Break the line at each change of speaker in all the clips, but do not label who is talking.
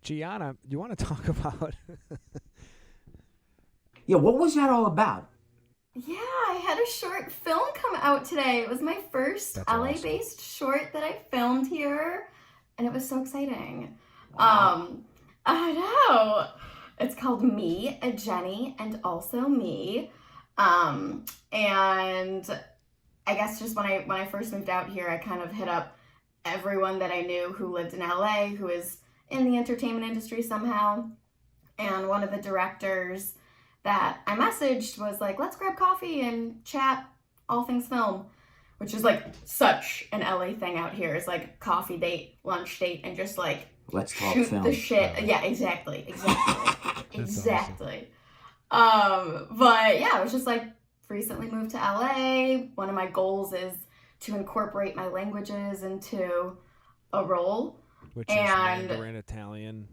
Giana, do you want to talk about?
Yeah, what was that all about?
Yeah, I had a short film come out today. It was my first
That's
LA-based short that I filmed here, and it was so exciting.
Wow.
I know. It's called Me, a Jenny, and also Me. And I guess just when I first moved out here, I kind of hit up everyone that I knew who lived in LA, who is in the entertainment industry somehow. And one of the directors that I messaged was like, let's grab coffee and chat all things film, which is like such an LA thing out here. It's like coffee date, lunch date, and just like
Let's talk
shoot
film.
the shit. Yeah, exactly. Exactly. But yeah, I was just like recently moved to LA. One of my goals is to incorporate my languages into a role.
Which is Mandarin, Italian,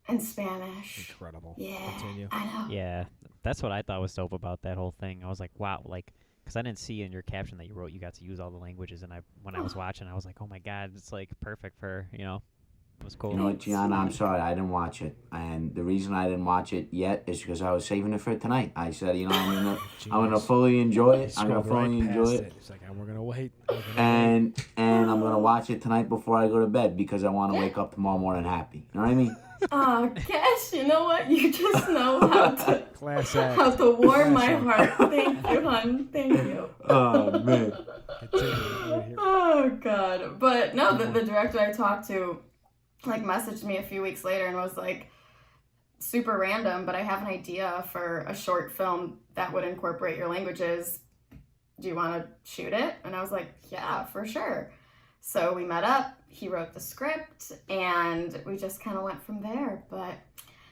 and Spanish.
Incredible.
Yeah,
Continue.
I know.
Yeah, that's what I thought was dope about that whole thing. I was like, wow, like, because I didn't see in your caption that you wrote you got to use all the languages, and when I was watching, I was like, oh my god, it's like perfect for it was cool.
You know what, Gianna, I'm sorry, I didn't watch it. And the reason I didn't watch it yet is because I was saving it for tonight. I said, I'm gonna fully enjoy it. I'm gonna fully enjoy it.
It's like, we're gonna wait.
And I'm gonna watch it tonight before I go to bed because I want to wake up tomorrow morning happy. You know what I mean?
Oh, Cash, you know what? You just know
Class act.
how to warm my heart. Thank you, hon. Thank you.
Oh man.
Oh God. But no, the director I talked to like messaged me a few weeks later and was like, super random, but I have an idea for a short film that would incorporate your languages. Do you want to shoot it? And I was like, yeah, for sure. So we met up, he wrote the script, and we just kind of went from there. But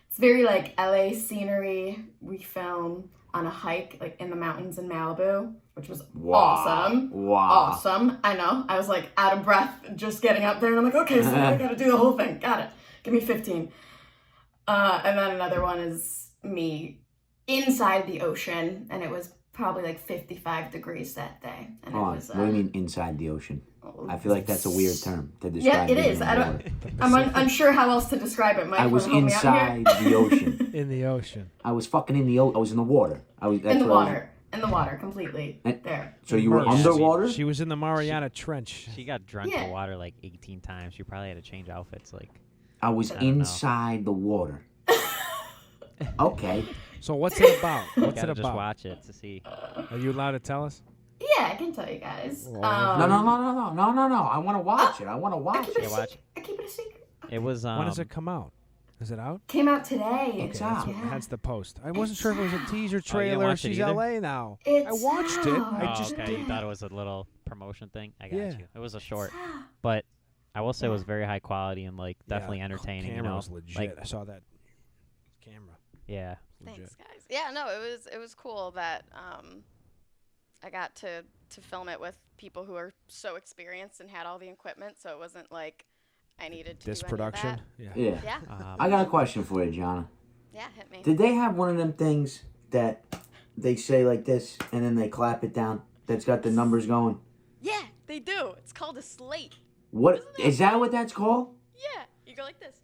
it's very like LA scenery. We film on a hike like in the mountains in Malibu, which was awesome.
Wow.
Awesome. I know. I was like out of breath just getting up there, and I'm like, okay, so I gotta do the whole thing. Got it. Give me 15. And then another one is me inside the ocean, and it was probably like 55 degrees that day. And it was,
what do you mean inside the ocean? I feel like that's a weird term to describe.
Yeah, it is. I'm unsure how else to describe it. Mike,
I was inside the ocean.
In the ocean.
I was fucking in the I was in the water.
In the water, completely. There.
So you were underwater?
She was in the Mariana Trench.
She got drenched in water like 18 times. She probably had to change outfits like.
I was inside the water. Okay.
So what's it about? What's it
Just
about?
watch it to see.
Are you allowed to tell us?
Yeah, I can tell you guys.
No. I want to watch it. I want to watch it.
I keep it a secret.
It was.
When does it come out? Is it out?
Came out today.
It's out.
That's the post. I wasn't sure if it was a teaser trailer. She's LA now.
It's
I watched it. I just
okay.
didn't.
You thought it was a little promotion thing? I got
Yeah.
you. It was a short, but I will say it was very high quality and like definitely entertaining.
Camera was legit.
Like,
I saw that camera.
Yeah.
Thanks, guys. Yeah, no, it was cool that I got to film it with people who are so experienced and had all the equipment, so it wasn't like I needed to
This
do any
production.
of that.
Yeah.
Yeah.
I got a question for you, Gianna.
Yeah, hit me.
Did they have one of them things that they say like this and then they clap it down that's got the numbers going?
Yeah, they do. It's called a slate.
What is that what that's called?
Yeah, you go like this.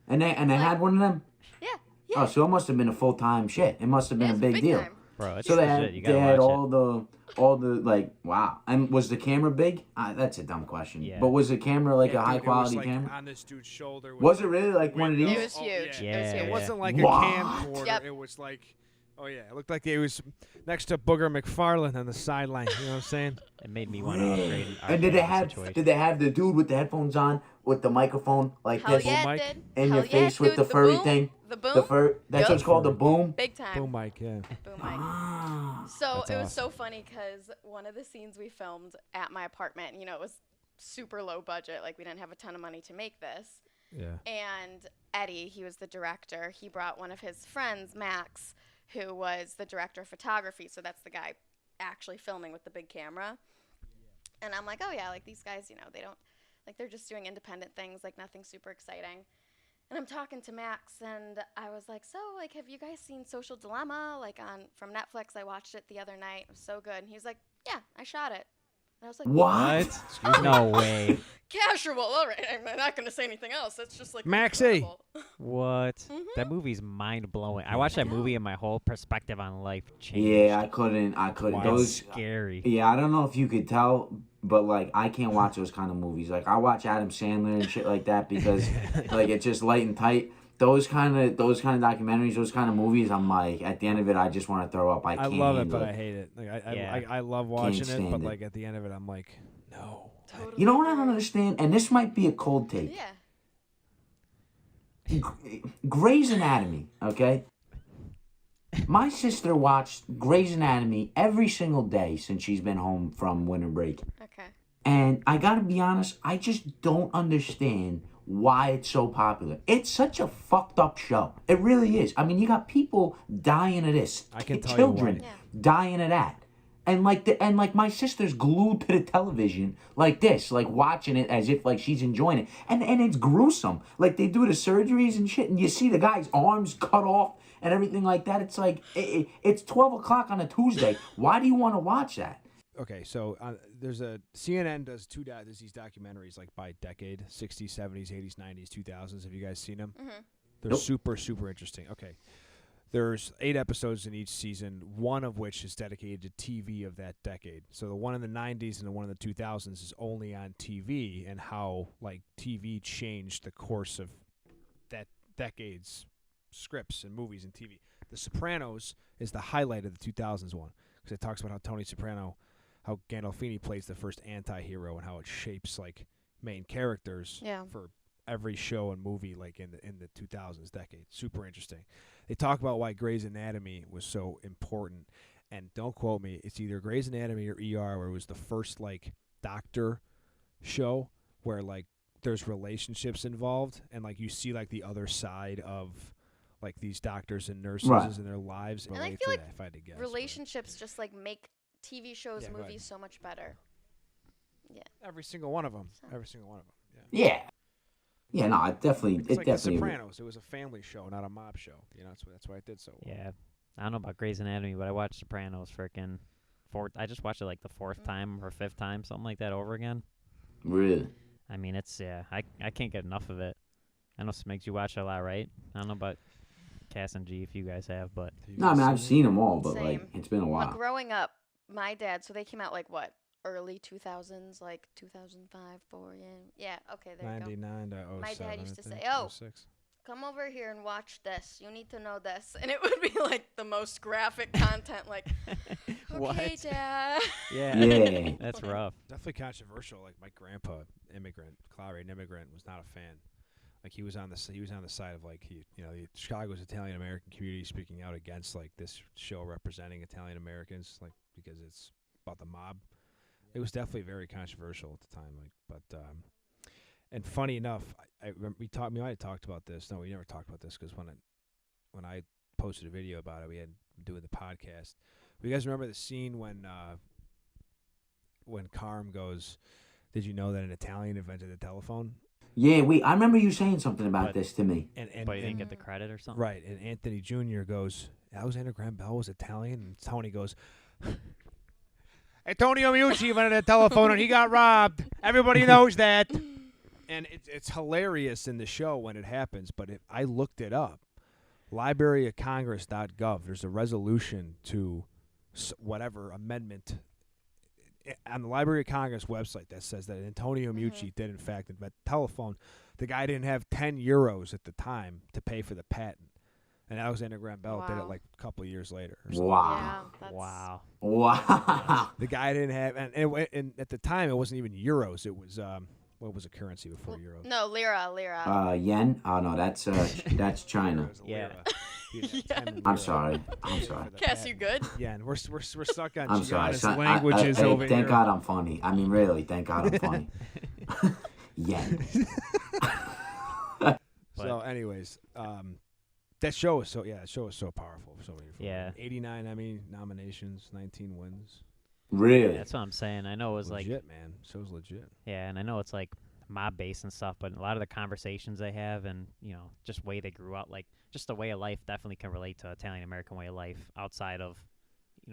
And they had one of them?
Yeah.
Oh, so it must have been a full-time shit. It must have been
It's
a big deal.
time.
Bro, it's
So they
legit.
had
You gotta watch
all the like wow. And was the camera big? That's a dumb question.
Yeah.
But was the camera like a
dude,
high quality
it was, like,
camera?
on this dude's shoulder.
Was it really like one of these?
It was huge.
Yeah.
It was huge.
It wasn't like
What?
a camcorder.
Yep.
It was like, it looked like it was next to Booger McFarlane on the sideline. You know what I'm saying?
It made me want to upgrade.
And did they have the dude with the headphones on with the microphone like
Hell
this
yeah,
mic?
it did.
in
Hell
your face
yeah,
with
dude.
the furry
boom,
thing?
The boom.
The fur. That's what it's called, the boom.
Big time.
Boom mic, yeah.
Boom mic.
Ah.
So
That's
it was
awesome.
so funny because one of the scenes we filmed at my apartment, it was super low budget. Like we didn't have a ton of money to make this.
Yeah.
And Eddie, he was the director. He brought one of his friends, Max, who was the director of photography. So that's the guy actually filming with the big camera. And I'm like, oh yeah, like these guys, they don't, like they're just doing independent things, like nothing super exciting. And I'm talking to Max, and I was like, so, like, have you guys seen Social Dilemma, like, from Netflix? I watched it the other night. It was so good. And he was like, yeah, I shot it. And I was like,
What?
No way.
casual. All right, I'm not gonna say anything else. That's just like
Maxie.
incredible.
What?
Mhm.
That movie's mind blowing. I watched that movie and my whole perspective on life changed.
Yeah, I couldn't.
Wow.
Those
Scary.
Yeah, I don't know if you could tell, but like I can't watch those kind of movies. Like I watch Adam Sandler and shit like that because like it's just light and tight. Those kind of documentaries, those kind of movies, I'm like at the end of it, I just want to throw up. I can't
love it,
handle
but I hate it. Like
Yeah.
I love watching it,
stand
but
it.
like at the end of it, I'm like, no.
Totally
You know what I don't
agree.
understand, and this might be a cold take.
Yeah.
Grey's Anatomy, okay? My sister watched Grey's Anatomy every single day since she's been home from winter break.
Okay.
And I gotta be honest, I just don't understand why it's so popular. It's such a fucked up show. It really is. I mean, you got people dying of this.
I can tell you
children
why.
Yeah.
dying of that. And like my sister's glued to the television like this, like watching it as if like she's enjoying it. And it's gruesome. Like they do the surgeries and shit, and you see the guy's arms cut off and everything like that. It's like it's 12 o'clock on a Tuesday. Why do you want to watch that?
Okay, so there's a CNN does there's these documentaries like by decade, 60s, 70s, 80s, 90s, 2000s. Have you guys seen them?
Mhm.
They're
Nope.
super interesting. Okay. There's 8 episodes in each season, one of which is dedicated to TV of that decade. So the one in the 90s and the one in the 2000s is only on TV and how like TV changed the course of that decade's scripts and movies and TV. The Sopranos is the highlight of the 2000s one because it talks about how Tony Soprano, how Gandolfini plays the first anti-hero and how it shapes like main characters
Yeah.
for every show and movie like in the 2000s decade. Super interesting. They talk about why Grey's Anatomy was so important, and don't quote me, it's either Grey's Anatomy or ER where it was the first like doctor show where like there's relationships involved and like you see like the other side of like these doctors and nurses
Right.
and their lives.
And I
relate
feel
to
like
that, if I had to guess, but
Relationships just like make TV shows,
Yeah, go
movies
ahead.
so much better.
every single one of them.
So-
Every single one of them. Yeah.
Yeah. Yeah, no, it definitely
It's like The
definitely
Sopranos. It was a family show, not a mob show. You know, that's why it did so well.
Yeah. I don't know about Grey's Anatomy, but I watched Sopranos freaking I just watched it like the 4th time or 5th time, something like that over again.
really.
I mean, it's I can't get enough of it. I know Smigs, you watch it a lot, right? I don't know about Cass and G if you guys have, but
Have you
No, I
guys
mean I've
it?
seen them all, but like
Same.
it's been a
But
while.
growing up, my dad, so they came out like what? Early 2000s, like 2005, 4, yeah. Yeah, okay, there you go.
99 to 07.
My dad used
I
to
think,
say, "Oh,
06.
come over here and watch this. You need to know this." And it would be like the most graphic content, like, okay,
What?
Dad.
yeah,
Yeah.
that's rough.
Definitely controversial. Like my grandpa, immigrant, was not a fan. Like he was on the side of like the Chicago's Italian American community speaking out against like this show representing Italian Americans, like because it's about the mob. It was definitely very controversial at the time. Like, but and funny enough, I remember we might have talked about this. No, we never talked about this because when I posted a video about it, we had doing the podcast. You guys remember the scene when Carm goes, "Did you know that an Italian invented the telephone?"
Yeah, I remember you saying something about
But-
this to me.
And
But you didn't
and
get the credit or something.
right, and Anthony Jr. goes, "Alexander Graham Bell was Italian," and Tony goes, "Antonio Meucci invented the telephone and he got robbed. Everybody knows that." And it's hilarious in the show when it happens, but I looked it up. LibraryOfCongress.gov. There's a resolution to whatever amendment on the Library of Congress website that says that Antonio Meucci did in fact invent the telephone. The guy didn't have 10 euros at the time to pay for the patent, and Alexander Graham Bell did it
Wow.
like a couple of years later. Or something.
Wow.
Yeah, that's
Wow.
Wow.
The guy didn't have, and at the time it wasn't even euros. It was what was a currency before euros?
No, lira.
Yen? Oh no, that's China.
It was a
Yeah.
lira. He had 10
I'm
lira
sorry.
to
I'm
pay
sorry.
for the
Cass, you
patent.
good?
Yeah, and we're stuck on
I'm sorry.
Giana's
son.
languages
hey,
over
thank
here.
God I'm funny. I mean, really, thank God I'm funny. Yen.
So, anyways, that show is so powerful for so many.
Yeah.
89 Emmy nominations, 19 wins.
Really?
That's what I'm saying. I know it was
Legit, man. Show's legit.
yeah, and I know it's like mob based and stuff, but a lot of the conversations they have and, just way they grew up, like just the way of life definitely can relate to Italian American way of life outside of,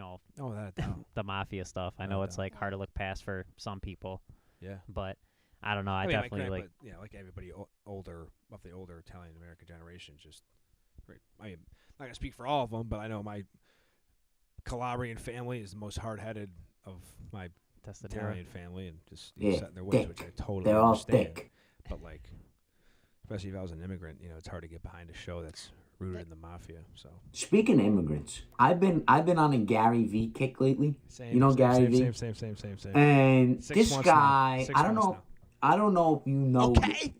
Oh, that doubt.
the mafia stuff. I
No
know it's
doubt.
like hard to look past for some people,
Yeah.
but I don't know. I
mean,
definitely
my
like.
grandpa, you know, like everybody older of the older Italian American generation, just. I mean, I'm not gonna speak for all of them, but I know my Calabrian family is the most hard-headed of my
That's the
Italian family, and just
Yeah,
set in their ways,
thick.
which I totally
They're all
understand.
thick.
But like, especially if I was an immigrant, you know, it's hard to get behind a show that's rooted in the mafia. So
Speaking of immigrants, I've been on a Gary V kick lately.
same.
You know Gary V?
Same.
And
6
this
months
guy,
now. 6
I don't
months
know.
now.
I don't know if you know.
Okay.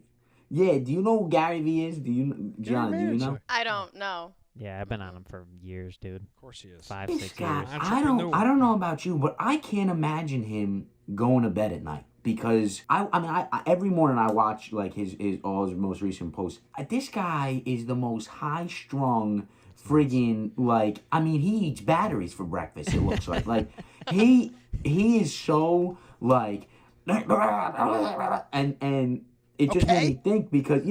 Yeah, do you know who Gary V is? Do you, Gianna? Do you know?
I don't know.
Yeah, I've been on him for years, dude.
Of course he is.
5,
This
6
guy,
years.
I don't know about you, but I can't imagine him going to bed at night because I every morning I watch like his all his most recent posts. This guy is the most high strung friggin' like he eats batteries for breakfast. It looks like he is so like and it just made me think because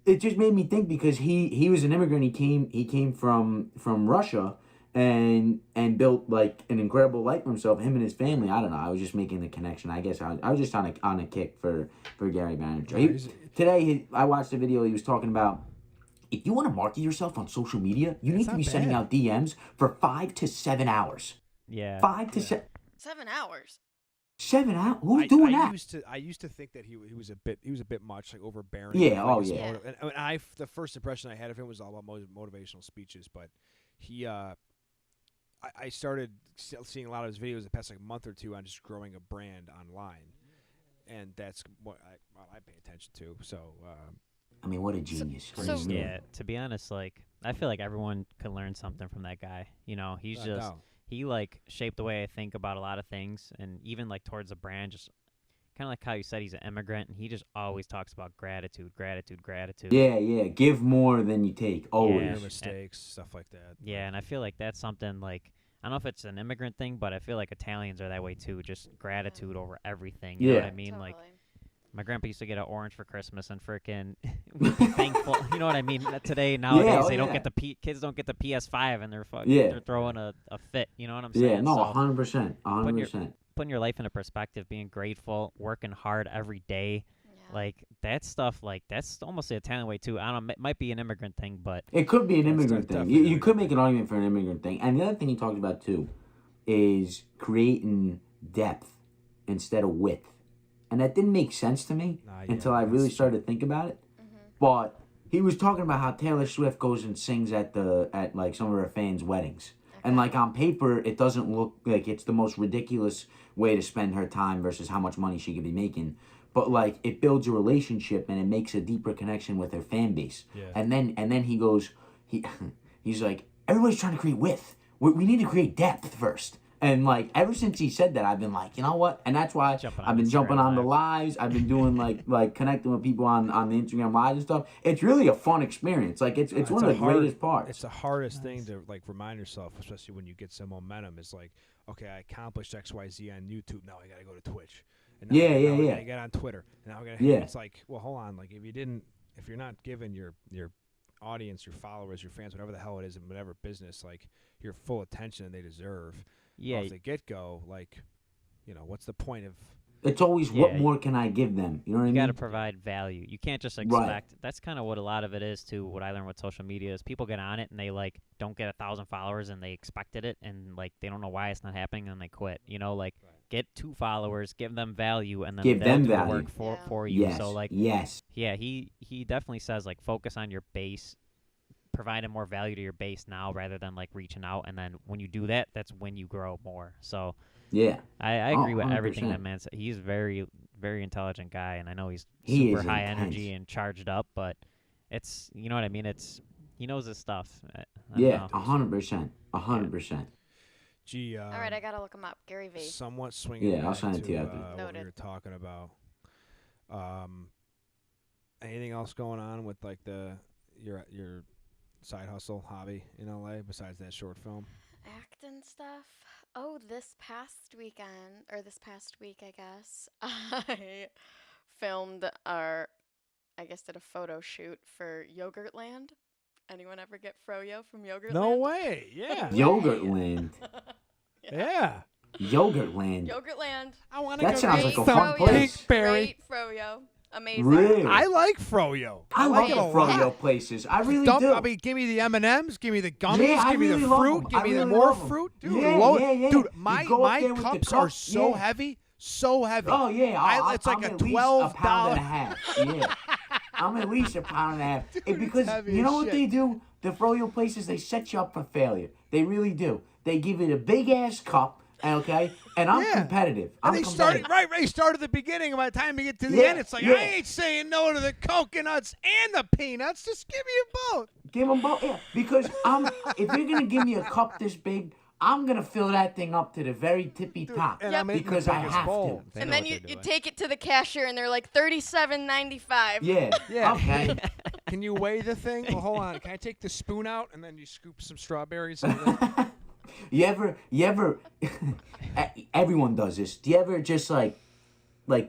it just made me think because he was an immigrant. He came from Russia and built like an incredible life for himself, him and his family. I don't know. I was just making the connection. I guess I was just on a kick for Gary Vaynerchuk. Today I watched a video. He was talking about if you want to market yourself on social media, you need to be sending out DMs for 5 to 7 hours.
Yeah.
5 to 7.
7 hours.
7 hours? Who's doing that?
I used to think that he was a bit much, like overbearing.
Yeah,
like,
oh yeah.
And the first impression I had of him was all about motivational speeches, but he I started seeing a lot of his videos the past like month or two on just growing a brand online, and that's what I pay attention to. So
what a genius.
So-
Yeah, to be honest, like I feel like everyone could learn something from that guy. You know, he's
I
just
know.
he like shaped the way I think about a lot of things, and even like towards the brand, just kind of like how you said he's an immigrant, and he just always talks about gratitude.
Yeah. Give more than you take. Always.
Your mistakes, stuff like that.
Yeah, and I feel like that's something like I don't know if it's an immigrant thing, but I feel like Italians are that way too. Just gratitude over everything. You know what I mean? Like
Totally.
my grandpa used to get an orange for Christmas and frickin' be thankful. You know what I mean? Today nowadays they don't get the kids don't get the PS5 and they're they're throwing a fit. You know what I'm saying?
Yeah, no,
So
100%, 100%.
putting your life into perspective, being grateful, working hard every day.
Yeah.
Like that stuff, like that's almost the Italian way too. I don't know, it might be an immigrant thing, but
It could be an immigrant thing.
definitely
You
an
could make an argument for an immigrant thing. And the other thing he talked about too is creating depth instead of width. And that didn't make sense to me until I really started to think about it. But he was talking about how Taylor Swift goes and sings at like some of her fans' weddings. And like on paper, it doesn't look like it's the most ridiculous way to spend her time versus how much money she could be making. But like it builds a relationship and it makes a deeper connection with her fan base.
Yeah.
And then he goes, he's like, everybody's trying to create width. We need to create depth first. And like ever since he said that, I've been like, you know what? And that's why I've been jumping on the lives. I've been doing like connecting with people on the Instagram lives and stuff. It's really a fun experience. Like it's one of the greatest parts.
It's the hardest thing to like remind yourself, especially when you get some momentum. Is like, okay, I accomplished XYZ on YouTube. Now I gotta go to Twitch. And now I gotta get on Twitter. And now I gotta. It's like, well, hold on. Like if you're not giving your audience, your followers, your fans, whatever the hell it is in whatever business, like your full attention they deserve.
yeah,
Off the get-go, like, you know, what's the point of...
It's always what more can I give them? You know what I mean?
you got to provide value. You can't just expect. That's kind of what a lot of it is too. What I learned with social media is people get on it and they like don't get 1,000 followers and they expected it and like they don't know why it's not happening and they quit. You know, like get 2 followers, give them value, and then
Give
they'll
them
do the
value.
work for you.
Yes.
So like yeah, he definitely says like focus on your base, providing more value to your base now rather than like reaching out, and then when you do that, that's when you grow more. So
yeah,
I agree with
100%.
everything that man said. He's very very intelligent guy, and I know he's
He
super
is
high
intense.
energy and charged up, but it's you know what I mean. He knows his stuff. I don't
Yeah,
know.
100%, 100%.
Gee,
All right, I gotta look him up. Gary V.
somewhat swinging
Yeah, I'll
back
send it to you
to
after.
what we
Noted.
were talking about. Anything else going on with like your side hustle hobby in LA besides that short film?
Acting stuff. Oh, this past week, I guess, I filmed did a photo shoot for Yogurtland. Anyone ever get Froyo from Yogurtland?
No way! Yeah,
Yogurtland.
yeah.
Yogurtland.
Yogurtland.
I want to
That
go
sounds
get
like a
some
fun place.
Pinkberry.
Great froyo. Amazing.
Really?
I like froyo.
I
like
love
it
the
a lot.
froyo places. I really
Dump,
do.
I mean, give me the M&Ms, give me the gummies,
Yeah, I
give me
really
the
love
fruit,
'em.
give
I
me
really
the more
love 'em.
fruit, dude.
Yeah.
Dude,
You go up
my
there with the
cups are
cup,
so
yeah.
heavy, so heavy.
Oh yeah,
it's like
I'm
a
at least
$12.
a pound and a half. Yeah, I'm at least a pound and a half.
Dude,
because
it's heavy
you know
as
what
shit.
they do? The froyo places, they set you up for failure. They really do. They give you a big ass cup, okay? And I'm
Yeah.
competitive.
And
I'm
they
competitive.
started right. Start at the beginning. And by the time you get to the
Yeah,
end, it's like
yeah.
I ain't saying no to the coconuts and the peanuts. Just give me them both.
Give them both. Yeah, because if you're gonna give me a cup this big, I'm gonna fill that thing up to the very tippy top
And I'm eating
because
the
I
biggest
have
bowl.
to.
And then you take it to the cashier and they're like $37.95.
Yeah.
Yeah.
Okay.
Can you weigh the thing? Well, hold on. Can I take the spoon out and then you scoop some strawberries? And then...
You ever? Everyone does this. Do you ever just like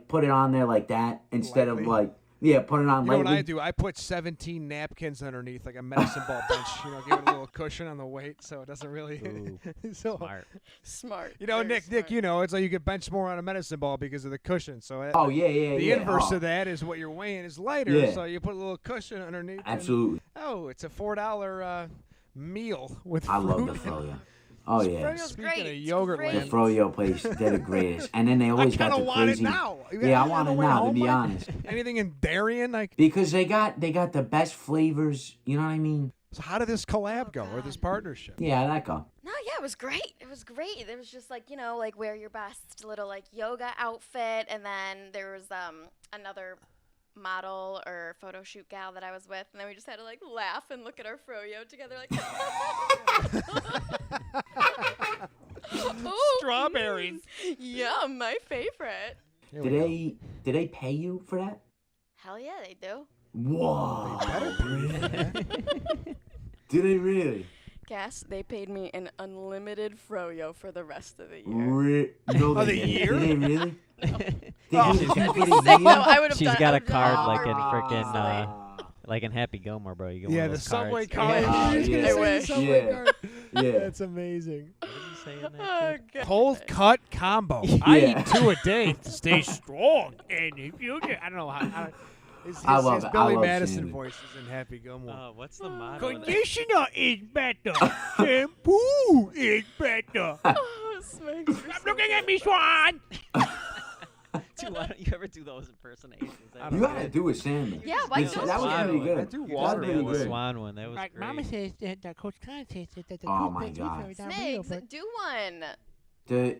put it on there like that instead
Lightly.
of like put it on
You know
lightly?
what I do? I put 17 napkins underneath, like a medicine ball bench. Give it a little cushion on the weight, so it doesn't really.
Ooh,
so,
smart.
Smart.
Nick,
Very smart.
it's like you get bench more on a medicine ball because of the cushion. So
Oh yeah.
the inverse of that is what you're weighing is lighter,
Yeah.
so you put a little cushion underneath. and-
Absolutely.
oh, it's a $4 meal with
I
fruit.
love the froyo. Oh yeah.
Froyo's
Speaking
great.
of
It's
yogurt
great.
The
land,
froyo place, they're the greatest. And then they
I
always got
kind
the
of want
crazy.
it now.
Yeah, I want it now, to be honest.
Anything in Darien? Like,
Because they got the best flavors. You know what I mean?
so how did this collab go, or this partnership?
Yeah, that go.
No, yeah, it was great. It was great. There was just like, like wear your best little like yoga outfit, and then there was another model or photo shoot gal that I was with, and then we just had to like laugh and look at our froyo together like oh,
Strawberries.
Yum, my favorite.
Here we
Did
go.
they pay you for that?
Hell yeah, they do.
Whoa.
Better be.
Did they really?
Cass, they paid me an unlimited froyo for the rest of the year.
No,
Oh,
they
the
didn't.
year?
Did they really? They
Oh,
give
she's
you
gonna
for
be
the
sick,
year?
though. I would have
She's
done.
got
I
a
would've
card
done
like
it
in
already.
frickin' like in Happy Gilmore, bro. You get
Yeah,
one of
the
those
subway
cards.
card.
Yeah.
She's gonna
Yeah.
say
I
the
wish.
subway
Yeah.
card.
Yeah.
That's amazing.
What did he say in that
Oh,
too?
God.
Cold cut combo. I
Yeah.
eat 2 a day to stay strong in the future. I don't know how. His
I love
his
it. I
Billy
love
Madison
Sandy.
voice is in Happy Gilmore.
What's the motto?
Conditioner is better. Shampoo is better.
Oh, Smigs,
Stop looking at me, Swan.
Dude, why don't you ever do those impersonations?
I
You
don't
gotta do a Sandman.
Yeah, why
That
don't
was
you?
pretty good.
I do
That
water
was
Yeah,
pretty
the
good.
Swan one. That was
Like
great.
Mama says that Coach Khan says that the
Oh, my God.
Smigs, do one.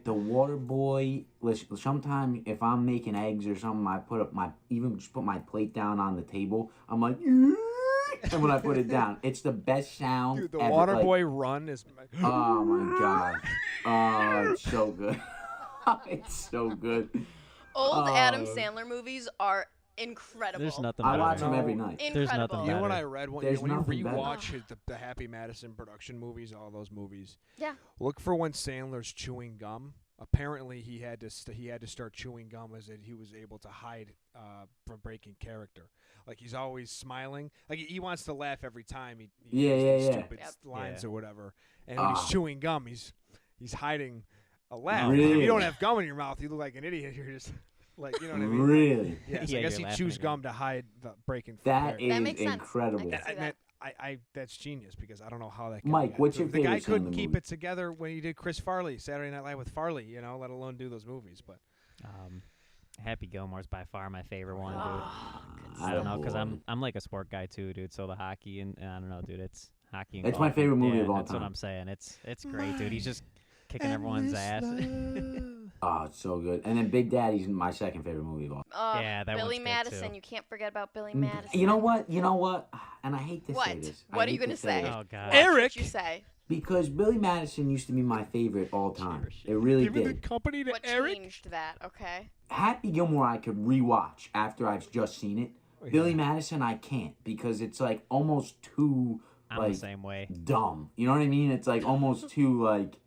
The water boy. Listen, sometimes if I'm making eggs or something, I put my plate down on the table. I'm like, and when I put it down, it's the best sound.
Dude, the
ever.
water
Like,
boy run is.
Oh my god. Oh, it's so good. It's so good.
Old
Oh.
Adam Sandler movies are incredible.
There's nothing.
I
better
watch
than
them
that.
every night.
There's nothing
Incredible.
You know what
better.
I read? When
There's
you
nothing better.
rewatch the Happy Madison production movies, all those movies,
Yeah.
look for when Sandler's chewing gum. Apparently, he had to start chewing gum as he was able to hide from breaking character. Like he's always smiling. Like he wants to laugh every time he
Yeah,
uses
yeah,
these
yeah.
stupid
Yep.
lines
Yeah.
or whatever. And when he's
Ah.
chewing gum, he's hiding a laugh.
Really?
If you don't have gum in your mouth, you look like an idiot. You're just like, you know what I mean?
Really?
Yes,
Yeah,
I guess
you're
he
laughing
chews
again.
gum to hide the breaking.
That
character.
is
makes sense.
incredible.
I can see that.
That's genius because I don't know how that. Guy
Mike,
got
what's
through.
your
The guy
favorite
couldn't
Sandler
keep
movie?
it together when he did Chris Farley, Saturday Night Live with Farley. Let alone do those movies. But
Happy Gilmore's by far my favorite one, dude.
Oh, good
I don't know, cause
Attaboy.
I'm like a sport guy too, dude. So the hockey and I don't know, dude. It's hockey. And
It's my
golf
favorite
and-
movie
yeah,
of all
that's
time.
what I'm saying. It's great, dude. He's just kicking everyone's ass.
Oh, it's so good. And then Big Daddy's my second favorite movie of all.
Oh,
Yeah, that
Billy
one's good,
Madison.
too.
You can't forget about Billy Madison.
You know what? And I hate to say
What?
this. I
What are
hate
you
to
gonna say?
it.
Oh God.
Watch
Eric!
what you say.
Because Billy Madison used to be my favorite all time. It really
Giving the
did.
company to
What
Eric.
changed that? Okay.
Happy Gilmore I could rewatch after I've just seen it.
Oh, yeah.
Billy Madison I can't because it's like almost too
I'm
like
the same way.
dumb. You know what I mean? It's like almost too like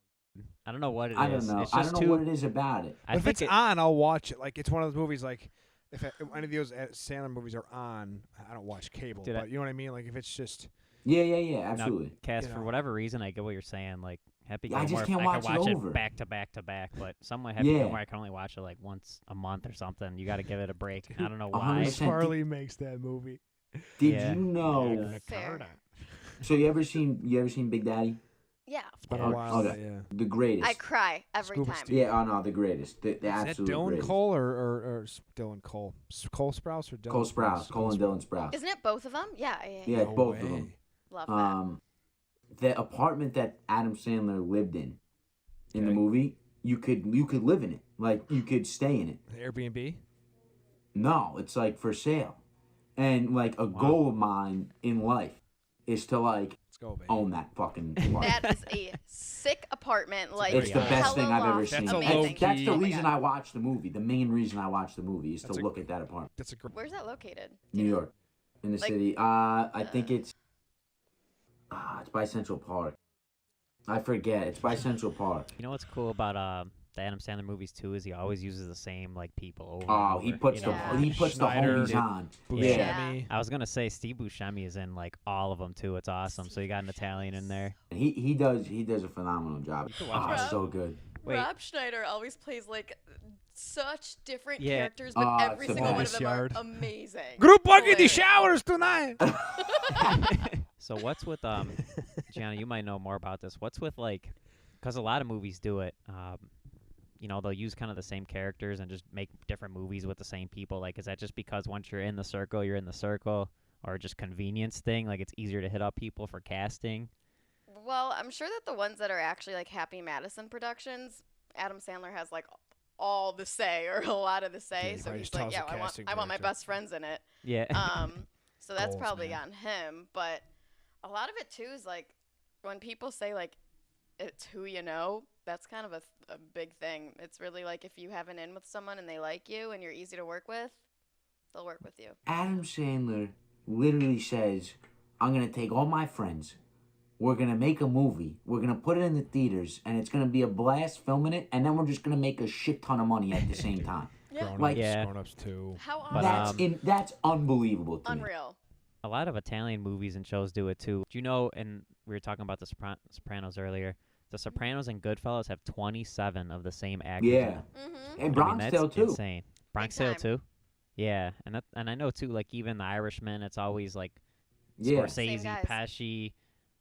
I don't know what it is.
I don't know.
It's
I
just
don't know
too.
what it is about it.
I
If
think
it's
it,
on, I'll watch it. Like it's one of those movies. Like if any of those Sandler movies are on, I don't watch cable.
Dude,
but you know what I mean? Like if it's just
Yeah,
now,
absolutely.
Cass,
you
for
know.
whatever reason, I get what you're saying. Like Happy
I
Gilmore,
just can't
I
watch
could
it
watch
over.
back to back to back, but somewhat Happy
Yeah.
Gilmore, I can only watch it like once a month or something. You got to give it a break. I don't know
100%.
why.
Farley makes that movie.
Did
Yeah.
you know?
Yeah. Fair.
So you ever seen Big Daddy?
Yeah.
It's been
Yeah.
a while.
Okay.
but yeah.
The greatest.
I cry every
Scuba
time.
Steve.
Yeah, oh no, the greatest. The
Is that
absolute
Dylan
greatest.
Cole or Dylan Cole? Cole Sprouse or Dylan
Cole Sprouse. Cole and Dylan Sprouse.
Isn't it both of them? Yeah.
Yeah,
No
both of
way.
them.
Love that.
The apartment that Adam Sandler lived in the
Okay.
movie, you could live in it. Like you could stay in it.
Airbnb.
No, it's like for sale. And like a goal of mine in life is to like
Let's go, baby.
own that fucking place.
That is a sick apartment. Like
It's the
Yeah.
best thing I've ever
loft.
seen.
That's a
Amazing.
low-key-
That's the
Oh my
reason
God.
I watched the movie. The main reason I watched the movie is
That's
to
a-
look at that apartment.
That's a great.
Where's that located?
New York, in the
Like,
city. I think it's by Central Park. I forget. It's by Central Park.
You know what's cool about the Adam Sandler movies too is he always uses the same like people over.
Oh,
and
he
over,
puts
you
the
know?
Yeah.
he puts the
Schneider
homies
did
on.
Yeah.
Yeah.
I was gonna say Steve Buscemi is in like all of them too. It's awesome. So you got an Italian in there.
He does a phenomenal job.
could watch
Oh,
it.
it's so good.
Wait.
Rob Schneider always plays like such different
Yeah.
characters, but
Oh,
every
it's
single one of
the
them are
best.
amazing.
Group bucket the
Hilarious.
showers tonight.
So what's with Gianna? You might know more about this. What's with like, because a lot of movies do it. You know, they'll use kind of the same characters and just make different movies with the same people. Like, is that just because once you're in the circle, you're in the circle, or just convenience thing? Like, it's easier to hit up people for casting.
Well, I'm sure that the ones that are actually like Happy Madison Productions, Adam Sandler has like all the say or a lot of the say.
he
So
probably
he's
just
like,
tells
yeah,
the
I want
casting
my
director.
best friends in it.
Yeah.
So that's
Goals,
probably
man.
on him. But a lot of it too is like when people say like it's who you know, that's kind of a big thing. It's really like if you have an in with someone and they like you and you're easy to work with, they'll work with you.
Adam Sandler literally says, "I'm gonna take all my friends. We're gonna make a movie. We're gonna put it in the theaters, and it's gonna be a blast filming it. And then we're just gonna make a shit ton of money at the same time.
Yeah.
Like-
Yeah.
Grown ups too.
How
But,
awesome.
That's unbelievable to me.
Unreal.
A lot of Italian movies and shows do it too. Do you know? And we were talking about the Sopranos earlier. The Sopranos and Goodfellas have 27 of the same actors. in
Yeah,
it.
Mm-hmm.
and Bronx
that's
Tale too.
insane. Bronx Tale
time.
too. Yeah, and I know too. Like even The Irishman, it's always like
Yeah,
Scorsese,
guys.
Pesci,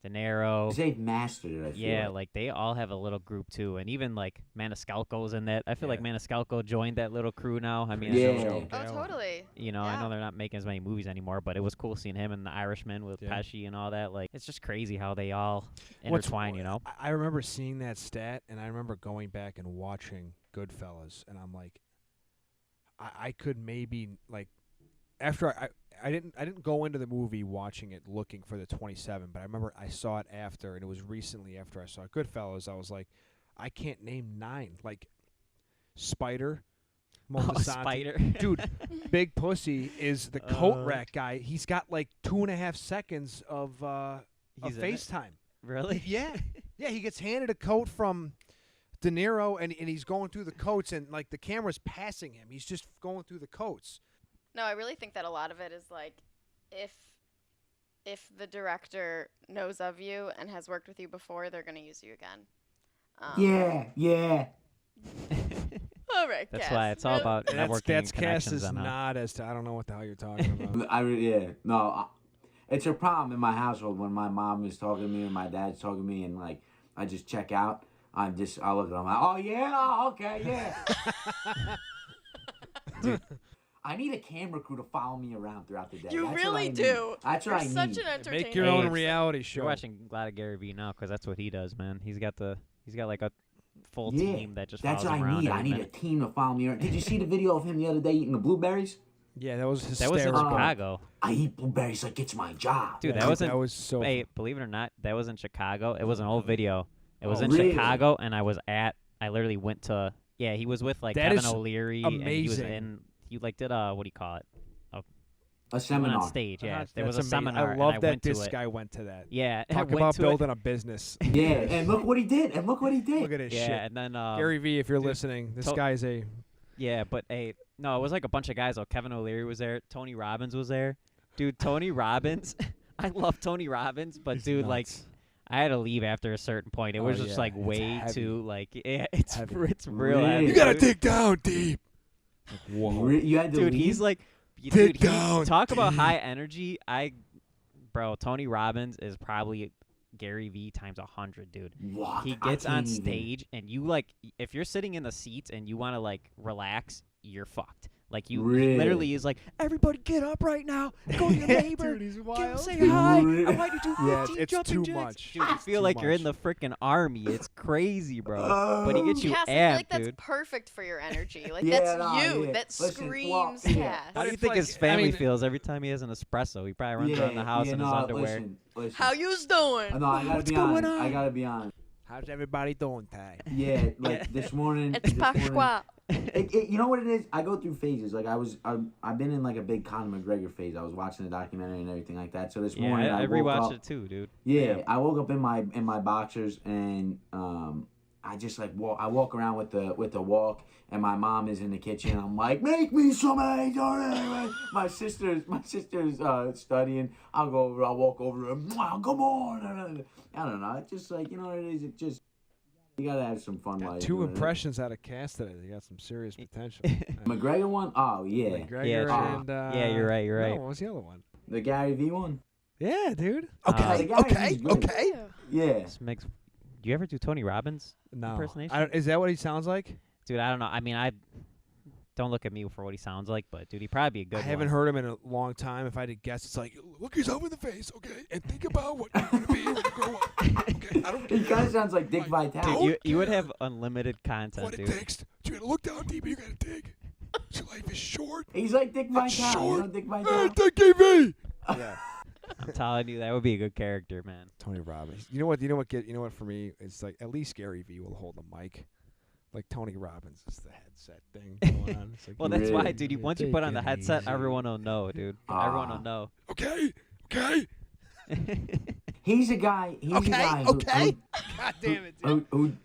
De Niro.
they've mastered it. I feel
Yeah,
like.
like they all have a little group too, and even like Maniscalco's in that. I feel like
Yeah.
Maniscalco joined that little crew now. I mean, I
Yeah.
know,
Oh, totally.
you know, I
Yeah.
know they're not making as many movies anymore, but it was cool seeing him in The Irishman with
Yeah.
Pesci and all that. Like, it's just crazy how they all
What's-
intertwine. You know?
I remember seeing that stat, and I remember going back and watching Goodfellas, and I'm like, I could maybe like after I didn't go into the movie watching it looking for the 27, but I remember I saw it after, and it was recently after I saw Goodfellas. I was like, I can't name 9. Like Spider, Montesanti.
Spider,
Dude, Big Pussy is the coat
Uh,
rack guy. He's got like 2.5 seconds of
He's in it?
FaceTime.
Really?
Yeah, yeah. He gets handed a coat from De Niro, and he's going through the coats, and like the camera's passing him. He's just going through the coats.
No, I really think that a lot of it is like if the director knows of you and has worked with you before, they're going to use you again.
Yeah.
All right,
That's
Cass,
why it's all
really?
about
That's
networking and
Cass's
connections. Then, huh?
nod as to I don't know what the hell you're talking about.
It's a problem in my household when my mom is talking to me and my dad's talking to me, and like I just check out. I look at them like, oh yeah, oh, okay, yeah. Dude, I need a camera crew to follow me around throughout the day.
You
That's what
really
I need.
do.
That's
You're
what I
such
need.
an entertainer.
Make your
Hey,
own
it's-
reality show.
You're watching Glad of Gary Vee now because that's what he does, man. He's got like a full
Yeah,
team that just
that's
follows
what
him
I
around
need.
every
I need
minute.
a team to follow me around. Did you see the video of him the other day eating the blueberries?
Yeah, that was
That
hysterical.
was in
Oh.
Chicago.
I eat blueberries like it's my job.
Dude,
Yeah,
that wasn't.
that was so.
Hey, believe it or not, that was in Chicago. It was an old video. It was
Oh,
in
really?
Chicago, and I literally went to. Yeah, he was with like
That
Kevin
is
O'Leary, and he was
amazing.
he like did what do you call it?
A
He went
seminar.
on stage. Yeah,
That's
there was a
amazing.
seminar.
I love
and
that
went
this
to it.
guy went to that.
Yeah, I
Talk
went
about
to it.
building a business.
Yeah, and look what he did.
Look at his
Yeah,
shit.
and then
Gary V, if you're
dude,
listening, this
to-
guy's a.
Yeah, but hey, no, it was like a bunch of guys. Oh, Kevin O'Leary was there. Tony Robbins was there. Dude, Tony Robbins. I love Tony Robbins, but
He's
dude, like,
nuts.
I had to leave after a certain point. It was just like
It's
way
heavy.
too like it's
Heavy.
it's real
Really?
heavy.
You gotta
dude.
dig down deep. Like, whoa.
You had to
Dude,
leave?
he's like,
Dig
dude,
down
talk about
deep.
high energy. Bro, Tony Robbins is probably Gary V times 100, dude.
What?
He
I
gets on
can't even-
stage, and you like, if you're sitting in the seats and you want to like relax, you're fucked. Like he
Really?
literally is like, everybody get up right now, go to your neighbor,
Dude, he's
give him,
wild.
say hi.
Really?
I want you to do 15
Yeah, it's
jumping
too
jacks.
much.
Dude, you
It's
feel
too
like you're in the
much.
freaking army. It's crazy, bro. But he gets you
Cass, I feel
amped,
like that's
dude.
perfect for your energy. Like
Yeah,
that's
no,
you.
yeah.
That
Listen,
screams
well, yeah.
Cass.
How do you
it's
think
like-
his family
I mean-
feels every time he has an espresso? He probably runs around the house in his underwear.
Listen.
How you's doing?
No, I gotta
What's
be
going
honest. I
on?
gotta be honest.
How's everybody doing, Ty?
Yeah, like this morning.
It's
this morning-
Pasqua.
You know what it is? I go through phases. Like I've been in like a big Conor McGregor phase. I was watching the documentary and everything like that. So this
Yeah,
morning
I
woke
rewatched
up.
it too, dude.
Yeah, I woke up in my boxers and I just like I walk around with the walk and my mom is in the kitchen. I'm like, make me some eggs. My sister's studying. I'll go over. I'll walk over. Come on. I don't know. It's just like you know what it is. It just you gotta have some fun.
Got
while you're
2
doing it.
impressions out of Cass today. They got some serious potential.
McGregor one? Oh yeah.
McGregor
Yeah,
and
yeah, you're right. You're
no,
right.
what was the other one?
The Gary V one?
Yeah, dude.
the
Okay,
guy is good. Yeah.
Smigs, do you ever do Tony Robbins
No,
impersonation?
is that what he sounds like?
Dude, I don't know. I mean, I don't look at me for what he sounds like, but dude, he probably be a good
I haven't
one.
heard him in a long time. If I had to guess, it's like look yourself in the face, okay, and think about what you're gonna be when you grow up. Okay, I don't
He kind of sounds like Dick Vitale.
Dude, you would have unlimited content,
what it
dude.
takes. You gotta look down deep. You gotta dig. Your life is short.
He's like Dick
It's
Vitale. You
short.
know Dick
Hey,
Vitale?
TV. Yeah.
I'm telling you, that would be a good character, man.
Tony Robbins. You know what? For me, it's like at least Gary V will hold the mic. Like Tony Robbins is the headset thing going on. It's like,
Well, that's why,
Really?
dude. Once you put on the
Take it
headset,
easy.
everyone will know, dude. Everyone will know.
okay.
He's a guy. He's a guy
God damn it, dude.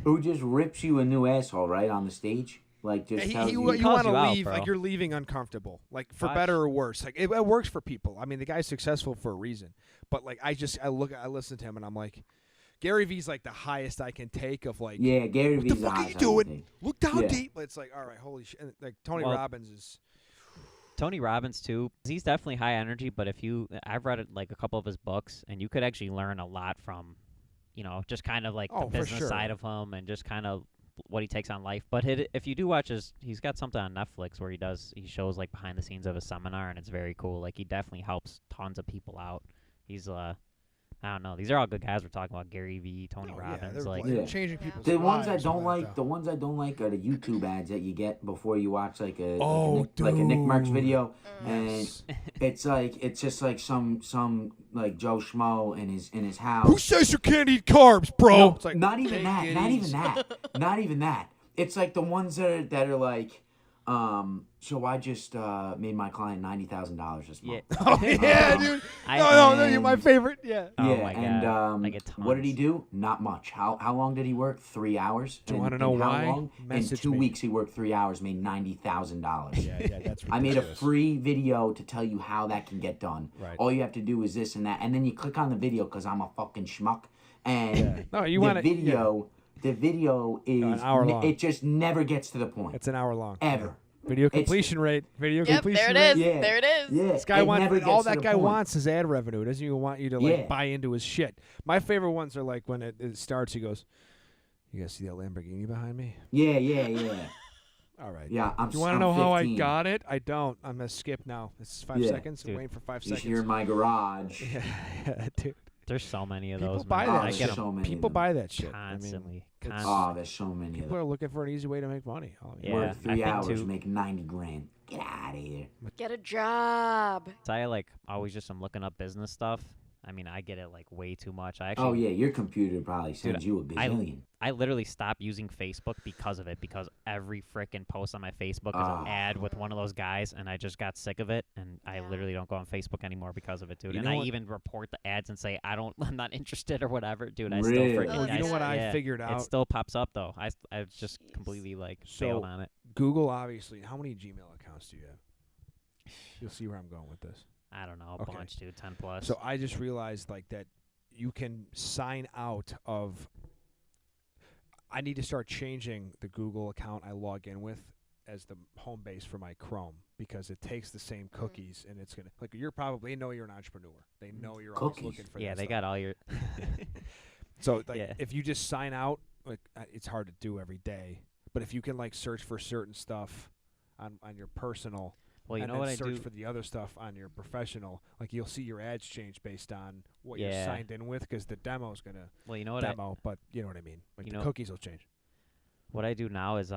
who just rips you a new asshole right on the stage. Like just tells
You
you.
calls
want to
you out,
leave
bro.
like you're leaving uncomfortable, like for
Watch.
better or worse. Like it works for people. I mean, the guy's successful for a reason. But like I listen to him and I'm like, Gary V's like the highest I can take of like,
Yeah, Gary
what
V's
the fuck are you
highest
doing?
thing.
Look down
Yeah.
deep. It's like, all right, holy shit. Like Tony
Well,
Robbins is.
Tony Robbins too. He's definitely high energy, but I've read like a couple of his books, and you could actually learn a lot from, just kind of like
Oh,
the
for
business
sure.
side of him, and just kind of what he takes on life. But if you do watch he's got something on Netflix where he shows like behind the scenes of a seminar, and it's very cool. Like he definitely helps tons of people out. He's I don't know. These are all good guys. We're talking about Gary V, Tony
Oh,
Robbins.
they're,
Like,
Yeah.
changing people's
The ones I
lives
don't
and
like,
that,
the ones I don't like are the YouTube ads that you get before you watch like a
Oh,
like a Nick Merckx
dude.
video,
Yes.
and it's just like some like Joe Schmo in his house.
Who says you can't eat carbs, bro?
No,
It's like,
not even
take
that.
it
Not even
easy.
that. Not even that. It's like the ones that are like, so I just made my client $90,000 this month.
yeah.
Oh, yeah, dude.
I-
No, you're my
and-
favorite. Yeah.
Oh
Yeah,
my
and
God. I get
what did he
tons.
do? Not much. How long did he work? 3 hours.
Do you
And-
wanna know
and how
why?
long?
Message
In 2
me.
weeks, he worked 3 hours, made $90,000.
Yeah, that's ridiculous.
I made a free video to tell you how that can get done.
Right.
All you have to do is this and that, and then you click on the video because I'm a fucking schmuck. And
No, you
the
want
video. The video is
an hour long.
It just never gets to the point.
It's an hour long.
Ever.
Video completion rate. Video
Yep,
completion
there it
rate.
is.
Yeah.
There it is.
Yeah.
This guy
it
wants
never gets
all
to
that
the
guy
point.
wants is ad revenue. He doesn't even want you to like
Yeah.
buy into his shit. My favorite ones are like when it starts. He goes, "You guys see that Lamborghini behind me?
Yeah.
All right.
Yeah, I'm.
You want to
I'm
know how
15.
I got it? I don't. I'm gonna skip now. This is 5
Yeah.
seconds. I'm
Dude.
waiting for 5
Just
seconds.
here in my garage.
Yeah, dude.
There's so many of
People
those.
buy
man.
that
I
there's
get
shit.
so
'em
many.
People
of them.
buy that shit.
constantly.
it's-
constantly.
Oh, there's so many of
People
them.
are looking for an easy way to make money. Oh,
Yeah.
Work
I
3
think
hours,
too-
make 90 grand. Get out of here.
Get a job.
So I like always just am looking up business stuff. I mean, I get it like way too much. I actually,
Oh yeah, your computer probably sends
Dude,
you a gazillion.
I literally stopped using Facebook because of it. Because every freaking post on my Facebook is
Ah.
an ad with one of those guys, and I just got sick of it. And I literally don't go on Facebook anymore because of it, dude.
You
And
know
I
what?
even report the ads and say I'm not interested or whatever, dude. I
Really?
still freaking.
Oh,
you know what I
yeah,
figured
It
out?
still pops up though. I just
Jeez.
completely like
So-
failed on it.
Google, obviously. How many Gmail accounts do you have? You'll see where I'm going with this.
I don't know, a
Okay.
bunch, dude. 10 plus.
So I just realized like that you can sign out of. I need to start changing the Google account I log in with as the home base for my Chrome because it takes the same cookies and it's gonna like they know you're an entrepreneur. They know you're always looking for.
Yeah,
that
they
stuff.
got all your.
So if you just sign out, like it's hard to do every day. But if you can like search for certain stuff on your personal.
Well, you
and
know
then
what I
search
do
for the other stuff on your professional. Like you'll see your ads change based on what
Yeah.
you're signed in with, because the demo's gonna
Well, you know what
demo, but you know what I mean. Like
You
the
know-
cookies will change.
what I do now is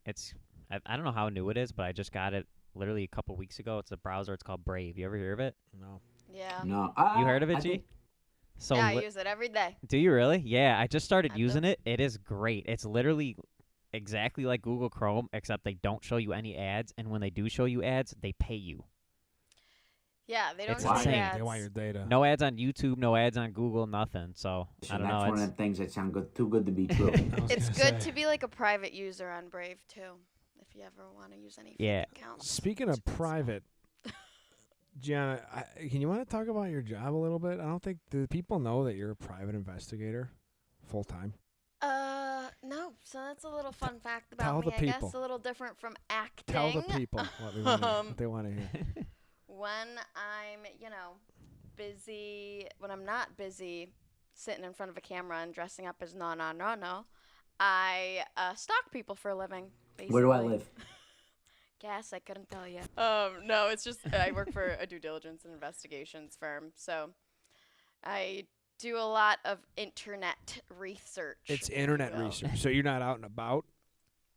it's I don't know how new it is, but I just got it literally a couple weeks ago. It's a browser. It's called Brave. You ever hear of it?
No.
Yeah.
No.
You heard of it,
I
G?
think-
So
Yeah, I use it every day.
do you really? Yeah, I just started
I do.
using it. It is great. It's literally exactly like Google Chrome, except they don't show you any ads, and when they do show you ads, they pay you.
Yeah, they don't
It's
show you
insane.
ads.
They want your data.
No ads on YouTube, no ads on Google, nothing. So
See,
I don't
that's
know.
one of
It's,
the things that sound good, too good to be true.
I was
It's
gonna
good
say.
to be like a private user on Brave too, if you ever want to use any fake
Yeah.
accounts.
Speaking of private, Gianna, can you want to talk about your job a little bit? I don't think do people know that you're a private investigator, full time.
No. So that's a little fun fact
tell
about me.
the
I guess
people.
a little different from acting.
Tell the people what they want to hear.
When I'm, busy, when I'm not busy sitting in front of a camera and dressing up as no, I stalk people for a living. Basically.
Where do I live?
Guess I couldn't tell you. No, it's just I work for a due diligence and investigations firm, so I do a lot of internet research.
It's
if you
internet
will.
research, so you're not out and about.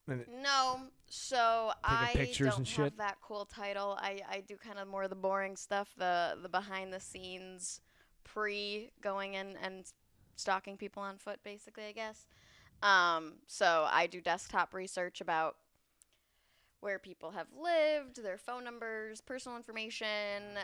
And
No, so I
pictures
don't
and
have
shit?
that cool title. I do kind of more of the boring stuff, the behind the scenes, going in and stalking people on foot, basically, I guess. So I do desktop research about where people have lived, their phone numbers, personal information.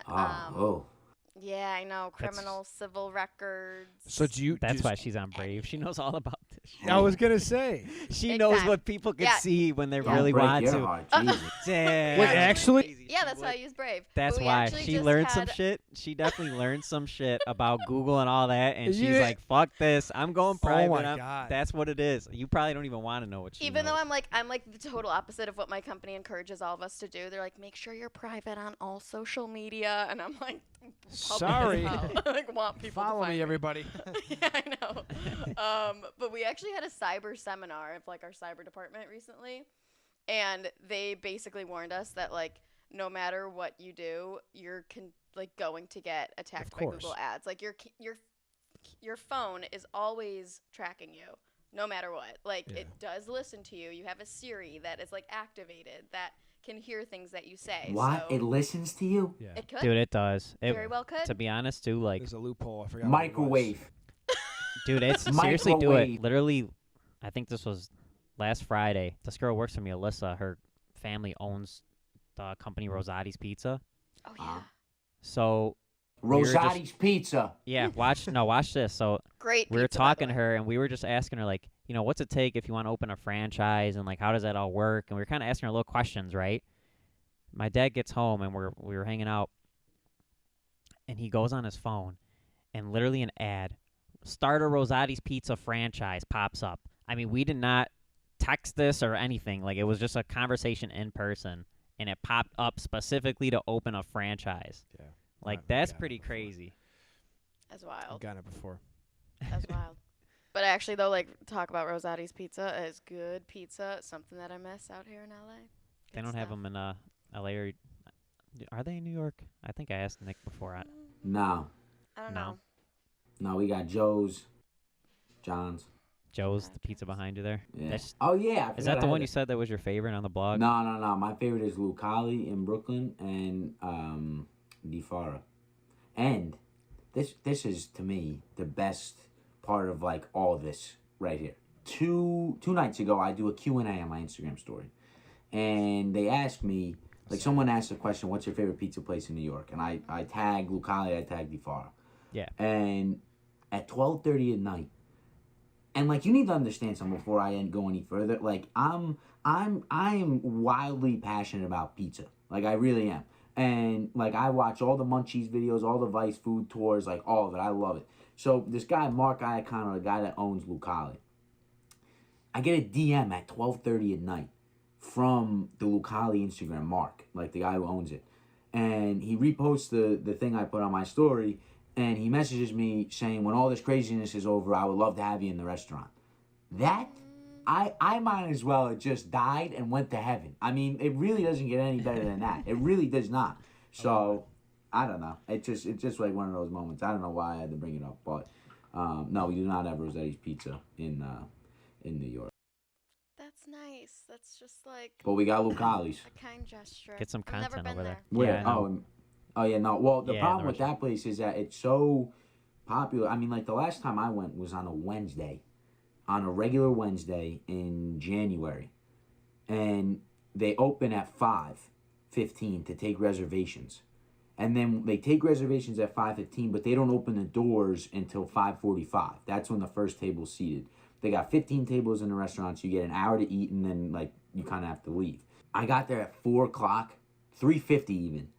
Yeah, I know, criminal, civil records.
so do you?
that's
just,
why she's on Brave. She knows all about this. shit.
I was gonna say.
She
Big
knows
time.
what people can
Yeah.
see when they
Yeah.
Don't
really
break
want
your
to.
heart, Jesus.
Damn.
Wait, actually?
Yeah, that's why I use Brave.
That's
But we
why
actually
she
just
learned some
had-
shit. She definitely learned some shit about Google and all that, and she's
Yeah.
like, "Fuck this! I'm going private."
my
I'm-
God.
That's what it is. You probably don't even want to know what she
Even though
knows.
I'm like the total opposite of what my company encourages all of us to do. They're like, make sure you're private on all social media, and I'm like, public as
Sorry.
hell. I like want people to
Follow
find
me, everybody.
Yeah, I know. But we actually had a cyber seminar of like our cyber department recently, and they basically warned us that like no matter what you do, you're going to get attacked by
course.
Google ads. Like your phone is always tracking you, no matter what. Like
Yeah.
it does listen to you. You have a Siri that is like activated that can hear things that you say.
What?
So
It listens to you?
Yeah.
it could.
Dude, it does. It,
very well could.
to be honest, too, like,
There's a loophole. I forgot. what it was.
Microwave.
dude, it's seriously do it.
Microwave.
Literally, I think this was last Friday. This girl works for me, Alyssa. Her family owns the company Rosati's Pizza.
Oh yeah.
So we were just-
Rosati's Pizza.
yeah, watch this. So
Great.
we were
pizza, by the
talking to
way.
her, and we were just asking her, like, what's it take if you want to open a franchise, and like, how does that all work? And we were kind of asking her little questions, right? My dad gets home, and we were hanging out, and he goes on his phone, and literally an ad, start a Rosati's Pizza franchise, pops up. I mean, we did not text this or anything. Like, it was just a conversation in person, and it popped up specifically to open a franchise.
Yeah.
Like,
I've
that's
got it
pretty
before.
crazy.
That's
I've
wild.
gotten it before.
That's wild. But actually, though, like, talk about Rosati's Pizza is good pizza. Something that I miss out here in LA.
They
Good
don't have
stuff.
them in LA or are they in New York? I think I asked Nick before.
No.
I don't
No.
know.
No, we got Joe's. John's.
Joe's, the pizza behind you there.
Yeah.
That's-
Oh, yeah. I
Is
forgot
that the
I
one
had
you
it.
said that was your favorite on the blog?
No. My favorite is Lucali in Brooklyn and Di Fara. And this is, to me, the best part of, like, all this right here. Two nights ago, I do a Q&A on my Instagram story. And they asked me, like, someone asked a question, what's your favorite pizza place in New York? And I tag Lucali, I tag Di Fara.
Yeah.
And at 12:30 at night, and like you need to understand something before I go any further. Like I am wildly passionate about pizza. Like I really am. And like I watch all the Munchies videos, all the Vice food tours, like all of it. I love it. So this guy Mark Iacono, the guy that owns Lucali, I get a DM at 12:30 at night from the Lucali Instagram, Mark, like the guy who owns it. And he reposts the thing I put on my story, and he messages me saying, when all this craziness is over, I would love to have you in the restaurant. That, I might as well have just died and went to heaven. I mean, it really doesn't get any better than that. It really does not. So, I don't know. It's just like one of those moments. I don't know why I had to bring it up, but no, we do not have Rossetti's Pizza in New York.
That's nice. That's just like.
But we got Lucali's.
A kind gesture.
Get some
I've never
content
been
over there.
Where?
Yeah,
Oh yeah, no. Well, the
Yeah,
problem
the
with that place is that it's so popular. I mean, like the last time I went was on a Wednesday, on a regular Wednesday in January, and they open at 5:15 to take reservations, and then they take reservations at 5:15, but they don't open the doors until 5:45. That's when the first table's seated. They got 15 tables in the restaurant, so you get an hour to eat, and then like you kind of have to leave. I got there at 4 o'clock, 3:50 even.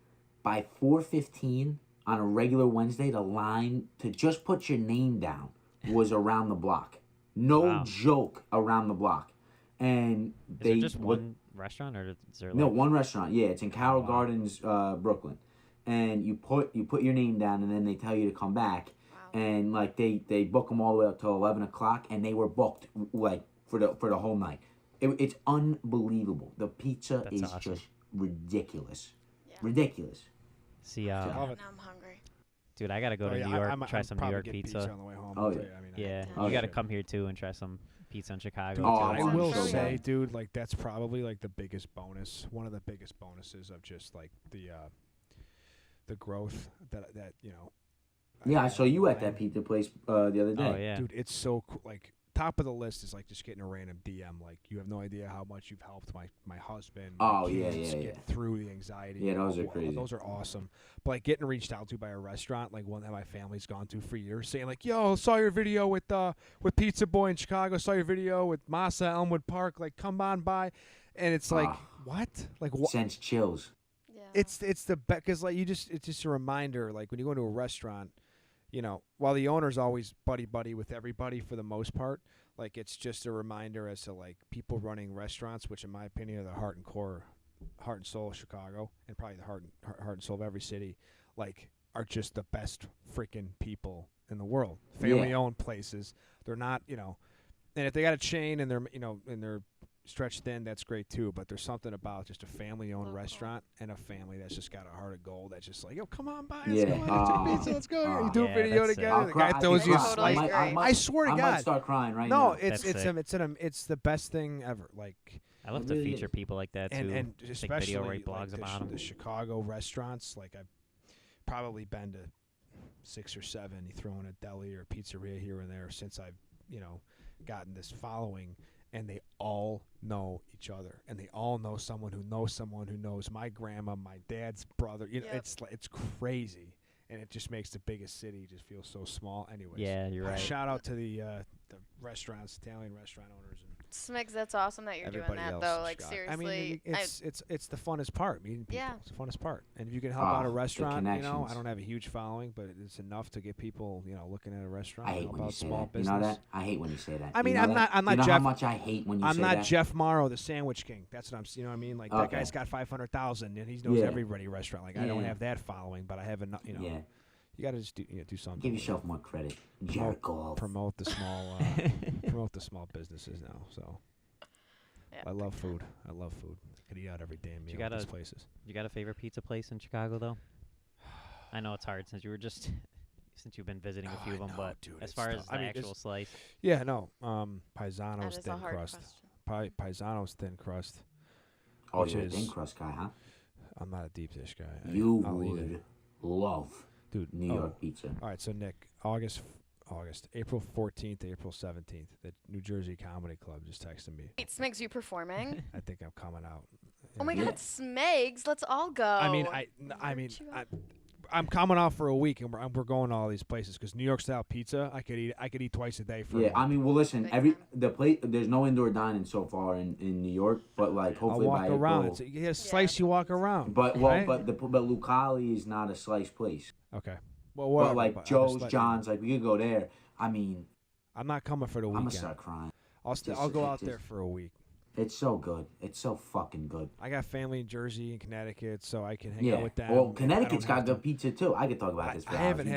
By 4:15 on a regular Wednesday, the line to just put your name down was around the block. No
Wow.
joke, around the block. And
Is
they
there just one restaurant, or is there like...
No, one restaurant. Yeah, it's in Carroll Gardens, Brooklyn. And you put your name down, and then they tell you to come back.
Wow.
And like they book them all the way up till 11 o'clock, and they were booked like for the whole night. It's unbelievable. The pizza
That's
is
awesome.
just ridiculous.
Yeah.
Ridiculous.
See,
Love
Now
it.
I'm hungry.
dude, I gotta go to New York, try some New York pizza.
on the way home.
Oh,
I'll
yeah.
tell you. I mean,
Yeah,
Oh,
you gotta
yeah.
come here too and try some pizza in Chicago.
Dude,
Oh,
I
I'm
will
sure
say,
so.
dude, like that's probably like the biggest bonus. One of the biggest bonuses of just like the growth that you know.
Yeah, I saw you at
online.
that pizza place the other day.
Oh yeah,
Dude, it's so cool. Like top of the list is like just getting a random DM. Like you have no idea how much you've helped my husband. my
Oh, yeah,
kids
yeah,
get
yeah.
through the anxiety.
Yeah, those are
Well,
crazy.
Those are awesome. But like getting reached out to by a restaurant, like one that my family's gone to for years, saying like, "Yo, saw your video with Pizza Boy in Chicago. Saw your video with Masa Elmwood Park. Like, come on by." And it's like, what? Like what?
Sends chills.
Yeah.
It's the because like it's just a reminder. Like when you go into a restaurant, you know, while the owner's always buddy with everybody for the most part, like it's just a reminder as to like people running restaurants, which in my opinion are the heart and soul of Chicago, and probably the heart and soul of every city, like are just the best freaking people in the world. Family owned places. They're not, you know, and if they got a chain and they're stretched thin, that's great too. But there's something about just a family-owned
Local.
restaurant and a family that's just got a heart of gold. That's just like, yo, come on by,
Yeah.
let's go, let's take pizza, let's go. You do a
Yeah,
video
that's sick.
together.
I'll
The
cry-
guy
I
throws
think
you a
I'll
slice.
totally agree.
I swear to
I might
God,
start crying right
no,
now.
it's
That's
it's the best thing ever. Like
I love
It
to
really
feature
is.
people like that too.
and
Take
especially
video, write blogs
like
about 'em.
the Chicago restaurants. Like I've probably been to 6 or 7. You throw in a deli or a pizzeria here and there since I've gotten this following. And they all know each other, and they all know someone who knows my grandma, my dad's brother. You know,
Yep.
it's crazy, and it just makes the biggest city just feel so small. Anyways,
Yeah, you're right.
Shout out to the restaurants, Italian restaurant owners, and
Smigs, that's awesome that you're doing
everybody
that
else.
though.
in
Like
Chicago.
seriously,
I mean, it's the funnest part. Meeting people.
Yeah.
It's the funnest part. And if you can help out a
the
restaurant, you know, I
connections.
don't have a huge following, but it's enough to get people, looking at a restaurant.
I hate
help
when you
out
say
small
that.
business.
You know that? I hate when you say that.
I mean,
You know
I'm
that?
not
You know how
Jeff.
much I hate when you
I'm
say
not
that?
Jeff Morrow, the Sandwich King. That's what I'm. You know what I mean? Like that
Okay.
guy's got 500,000 and he knows
Yeah.
everybody restaurant. Like I don't
Yeah.
have that following, but I have enough.
Yeah.
You got to just do something.
Give
with it.
yourself more credit. Jerk off.
Promote the small businesses now. So
yeah,
I love food. I love food. I could eat out every damn meal at
gotta-
these places.
You got a favorite pizza place in Chicago though? I know it's hard since you've been visiting a few of
I
them,
know,
but
dude,
as
it's
far as
tough.
the
I mean,
actual slice,
Yeah, no.
that
Paisano's
is a
thin
hard
crust.
question.
Paisano's thin crust.
Oh,
which
you're a
is-
thin crust guy, huh?
I'm not a deep dish guy.
You
I'll eat it.
would love
Dude,
New York pizza.
All right, so Nick, April 14th to April 17th, the New Jersey Comedy Club just texted me.
Wait, Smigs, you performing?
I think I'm coming out.
Oh my
Yeah.
God, Smigs, let's all go.
I mean,
Where'd you go?
I'm coming out for a week, and we're going to all these places because New York style pizza I could eat twice a day for.
Yeah,
a week.
I mean, well, listen, the place there's no indoor dining so far in New York, but like hopefully
I'll walk
by
around.
April.
You get a slice, you walk around.
But
right?
but Lucali is not a slice place.
Okay. Well, whatever,
but like
but
Joe's, John's, like we could go there. I mean,
I'm not coming for the weekend.
I'm gonna start crying.
I'll go out there for a week.
It's so good. It's so fucking good.
I got family in Jersey and Connecticut, so I can hang out with them.
Well, Connecticut's got good pizza too. I could talk about this for
I
hours.
haven't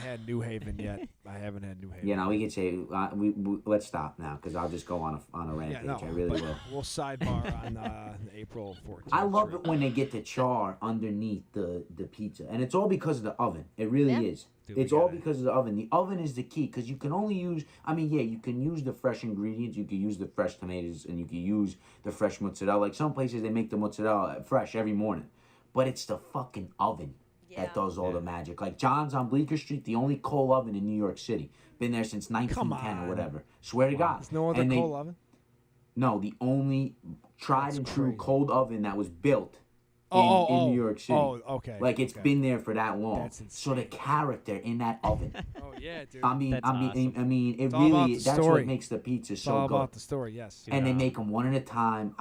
had New Haven yet. I haven't had New Haven.
You know, we could say we let's stop now because I'll just go on a rampage.
Yeah, no,
I really will.
We'll sidebar on April 14th.
I love it when they get the char underneath the pizza, and it's all because of the oven. It really is.
Dude,
it's all because of the oven. The oven is the key because you can only use. I mean, yeah, you can use the fresh ingredients. You can use the fresh tomatoes, and you can use the fresh mozzarella. Like some places, they make the mozzarella fresh every morning, but it's the fucking oven that does all the magic. Like John's on Bleecker Street, the only coal oven in New York City. Been there since 1910 or whatever. Swear to God.
There's no other coal oven?
No, the only tried and true cold oven that was built in New York City.
Oh, okay.
Like it's been there for that long.
That's insane.
So the character in that oven.
Oh yeah, dude.
I mean,
awesome.
it really. That's what makes the pizza
it's
so
all
good.
about the story, yes.
And they make them one at a time.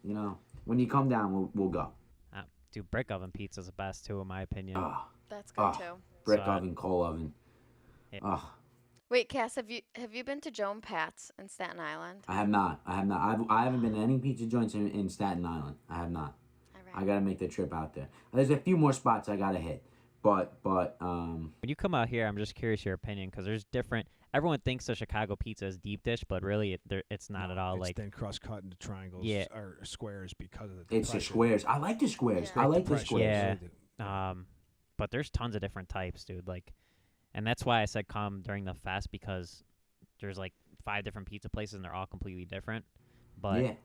You know, when you come down, we'll go.
Dude, brick oven pizza's the best too, in my opinion.
That's good too.
Brick oven, coal oven.
Wait, Cass, have you been to Joan Pat's in Staten Island?
I have not. I haven't been to any pizza joints in Staten Island. I have not. I gotta make the trip out there. There's a few more spots I gotta hit, but
when you come out here, I'm just curious your opinion because there's different. Everyone thinks the Chicago pizza is deep dish, but really it's not at all.
It's
like
thin crust cut into triangles or squares because of the.
It's the squares. I like the squares. I like the squares.
Yeah. But there's tons of different types, dude. Like, and that's why I said come during the fest because there's like 5 different pizza places and they're all completely different. But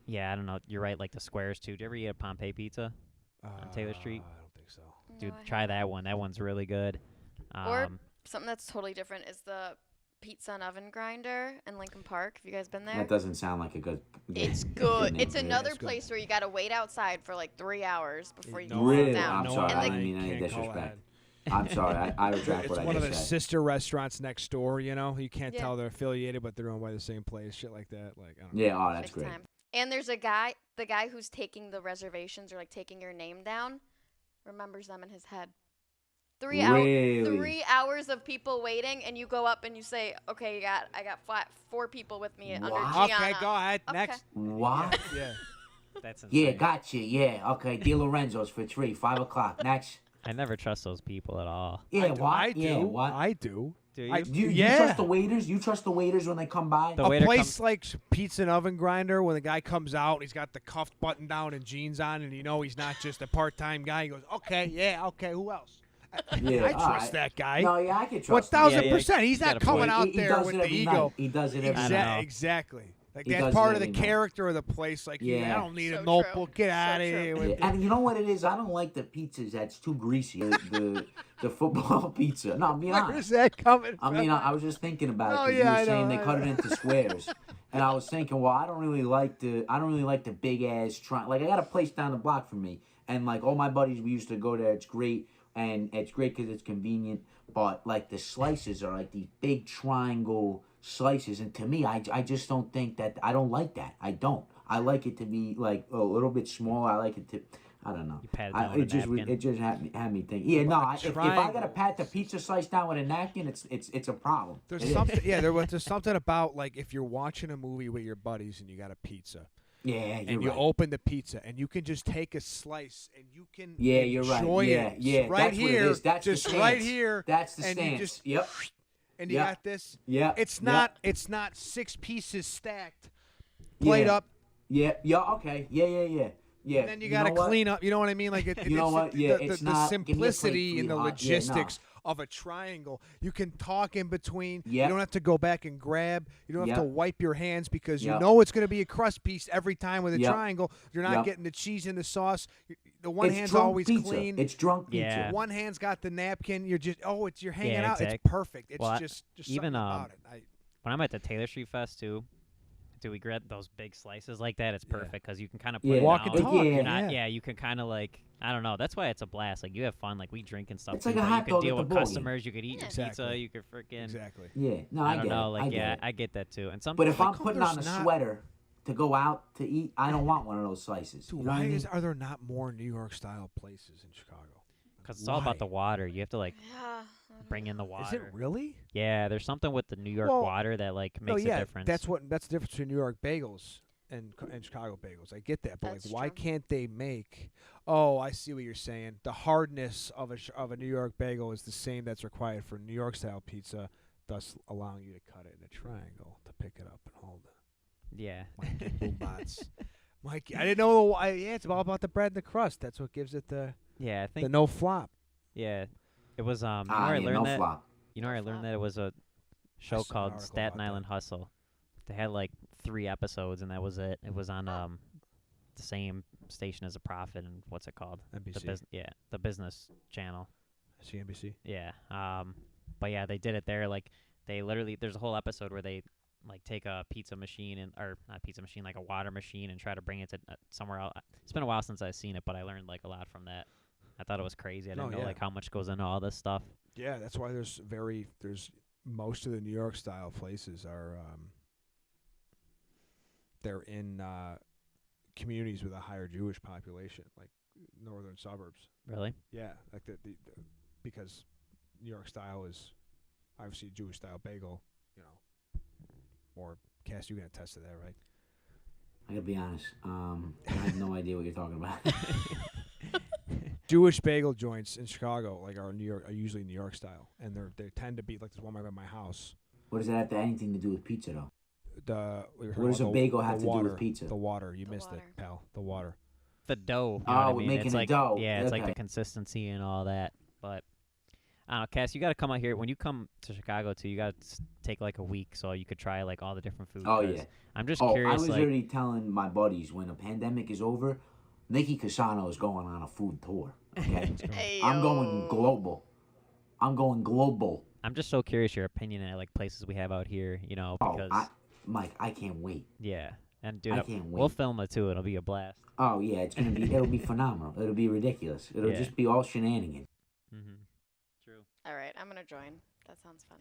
yeah, I don't know. You're right. Like the squares too. Did you ever eat a Pompeii pizza on Taylor Street?
I don't think so.
Dude,
No,
try that one. That one's really good.
Or something that's totally different is the pizza and oven grinder in Lincoln Park. Have you guys been there?
That doesn't sound like a good.
It's good. It's another
it's
place where you gotta wait outside for like 3 hours before you can
Really?
sit down.
I'm sorry. I
And
didn't mean any disrespect. I'm sorry. I retract what I just said.
It's one of the sister restaurants next door. You know, you can't
Yeah.
tell they're affiliated, but they're owned by the same place. Shit like that. Like I don't know.
Yeah. Oh, that's
Big
great.
time. And there's the guy who's taking the reservations or like taking your name down, remembers them in his head. 3
Really?
hours of people waiting, and you go up and you say, "Okay, I got 4 people with me under
Wow.
Giana."
Okay, go ahead.
Okay.
Next.
What?
Yeah.
That's insane.
Yeah, gotcha. Yeah, okay. Di Lorenzo's for 3, 5 o'clock. Next.
I never trust those people at all.
Yeah, what?
I do.
Yeah, what?
I do.
Do you?
You trust the waiters? You trust the waiters when they come by?
The
A
waiter
place like Pizza and Oven Grinder, when the guy comes out, he's got the cuffed button down and jeans on, and you know he's not just a part-time guy. He goes, okay, who else?
Yeah,
I trust that guy.
No, yeah, I can trust him.
1,000%. He's
got
not
a
coming
point.
out
He
there
does
with
it
the
every
ego.
night. He does it every night.
Exactly. Like
He
that's
does
part
it
of the
every night.
character of the place. Like,
Yeah.
I don't need
So
a
true.
notebook. Get
So
out of
true.
here.
Yeah,
With
and you know what it is? I don't like the pizzas that's too greasy. The football pizza. No, I'm being
Where
honest.
is that coming
I
from?
mean, I was just thinking about it
Oh,
because
yeah,
you
I
were saying
know,
they
I
cut it
know.
into squares, and I was thinking, well, I don't really like the big ass like I got a place down the block from me, and like all my buddies, we used to go there. It's great, and it's great because it's convenient. But like the slices are like these big triangle slices, and to me, I just don't think that I don't like that. I don't. I like it to be like a little bit smaller. I like it to. I don't know.
You pat it down with a napkin.
It just had me think. Yeah, no. If I gotta pat the pizza slice down with a napkin, it's a problem.
There's
It is.
something. Yeah, there's something about like if you're watching a movie with your buddies and you got a pizza.
Yeah,
And
you're
you
right.
open the pizza and you can just take a slice and you can
Yeah, you're right.
enjoy
Yeah,
it
yeah.
right
That's what it
here,
is. That's the
just
stance.
right here.
That's the
and
stance.
You just,
Yep.
And you
Yep.
got this.
Yeah.
It's
Yep.
not 6 pieces stacked, plate
Yeah.
up,
Yeah. Yeah. Okay. Yeah.
and then you got to clean up. You know what I mean? Like
You know what? Yeah,
the
it's not- give me a plate,
simplicity and the
sweetheart. Yeah, no.
logistics of a triangle. You can talk in between.
Yep.
You don't have to go back and grab. You don't have to
Yep.
wipe your hands because you
Yep.
know it's going to be a crust piece every time with a
Yep.
triangle. You're not
Yep.
getting the cheese and the sauce. The one
It's
hand's
drunk
always
pizza.
clean.
It's drunk pizza.
Yeah.
One hand's got the napkin. You're just you're hanging
Yeah,
out.
exact.
It's perfect. It's
Well,
just
even,
something about it.
when I'm at the Taylor Street Fest too, do we get those big slices like that? It's
Yeah.
perfect because you can kind of put
Yeah.
it
Walk
down.
and talk.
You're
Yeah.
not, you can kind of like, I don't know. That's why it's a blast. Like you have fun. Like we drink and stuff.
It's
too,
like a
but
hot
you can
dog
deal
at the
with
ball game.
customers. You could eat your pizza.
Exactly.
You could freaking.
Exactly.
Yeah, no,
I
I
don't
get
know.
it.
Like
I get it.
I get that too. And some.
But if
How
I'm
come
putting on a
there's not-
sweater to go out to eat, I don't want one of those slices.
Dude,
You know what I
why
mean?
are there not more New York style places in Chicago?
Because it's all about the
Why?
water. You have to like
Yeah.
bring in the
Is
water.
it really?
Yeah, there's something with the New York
Well,
water that like
No,
makes
yeah,
a difference.
that's the difference between New York bagels and Chicago bagels. I get that, but
That's
like, why
true.
can't they make? Oh, I see what you're saying. The hardness of a New York bagel is the same that's required for New York style pizza, thus allowing you to cut it in a triangle to pick it up and hold it.
yeah.
Mikey Boombots. Mikey, I didn't know. Yeah, it's all about the bread and the crust. That's what gives it the
Yeah, I think.
no flop.
Yeah, it was. You know
Ah,
where I
yeah,
learned
no
that.
flop.
You know where I
No
learned
flop.
that it was a show
saw an
called
article
Staten
about
Island Hustle. They had like 3 episodes, and that was it. It was on the same station as a Prophet, and what's it called?
NBC,
The business channel.
CNBC.
Yeah. But yeah, they did it there. Like they literally, there's a whole episode where they like take a pizza machine or not pizza machine, like a water machine, and try to bring it to somewhere else. It's been a while since I've seen it, but I learned like a lot from that. I thought it was crazy. I
No,
didn't know
yeah.
like how much goes into all this stuff.
Yeah, that's why there's most of the New York style places are they're in communities with a higher Jewish population, like northern suburbs.
Really?
Yeah, like the because New York style is obviously Jewish style bagel, you know. Or Cass, you can attest to that, right?
I gotta be honest. I have no idea what you're talking about.
Jewish bagel joints in Chicago, like are usually New York style, and they tend to be like there's one right by my house.
What does that have anything to do with pizza, though?
What
does a bagel have to do with
water,
pizza?
The water, you
The
missed
water.
it, pal. The water.
The dough. You know
Oh,
what I
we're
mean?
making
It's
the
like,
dough.
Yeah, it's like the
Okay.
consistency and all that. But I don't know, Cass, you got to come out here. When you come to Chicago too, you got to take like a week so you could try like all the different food.
Oh,
'cause
yeah.
I'm just
Oh, I
curious.
was
Like,
already telling my buddies when the pandemic is over, Nicky Cassano is going on a food tour. Okay, I'm going global. I'm going global.
I'm just so curious your opinion at like places we have out here. You know,
Oh,
because
Mike, I can't wait.
yeah, and dude,
I can't
we'll
wait.
film it too. It'll be a blast.
Oh yeah, it'll be phenomenal. It'll be ridiculous. It'll
Yeah.
just be all shenanigans.
Mm-hmm. True.
All right, I'm gonna join. That sounds fun.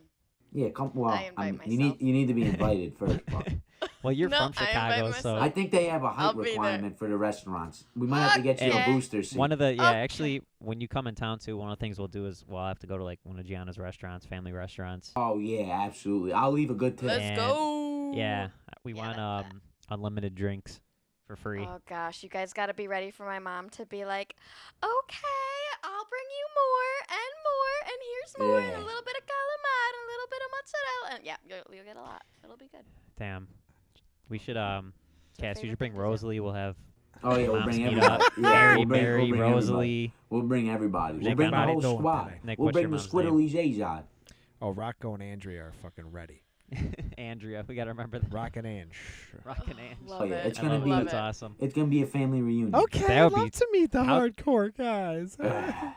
Yeah, come. Well,
I invite
you
myself.
need to be invited first. But
Well, you're
No,
from
I invite
Chicago, so
myself.
I think they have a
I'll
height
be there.
requirement for the restaurants. We might have to get you
Okay.
a booster seat.
one of the
Okay.
actually when you come in town too, one of the things we'll do is we'll have to go to like one of Giana's restaurants, family restaurants.
Oh yeah, absolutely. I'll leave a good tip.
Let's
And-
go.
Yeah, we
Yeah,
want
that's that.
unlimited drinks for free.
Oh gosh, you guys got to be ready for my mom to be like, okay, I'll bring you more, and here's more, and
Yeah.
a little bit of calamari, and a little bit of mozzarella, and yeah, you'll get a lot. It'll be good.
Damn, we should
your
Cass, you
favorite
should bring
thing to do?
Rosalie. We'll have
Oh yeah, we'll
moms
bring
meet
everybody.
up.
Yeah,
Mary,
we'll bring everybody.
Rosalie.
We'll bring everybody. We'll
Nick,
bring the
everybody
whole
doing
squad.
today.
Nick,
We'll
what's
bring
your
the
mom's name?
Squiddly Zazad.
Oh, Rocco and Andrea are fucking ready.
Andrea, we gotta remember that.
Rock and Ange.
Rock and Ange.
Love
Oh, yeah,
it.
it's
I
gonna
love
be-
it.
Love
That's
it.
awesome.
It's gonna be a family reunion.
Okay,
That
I'd
would
love
be-
to meet the
how-
hardcore guys.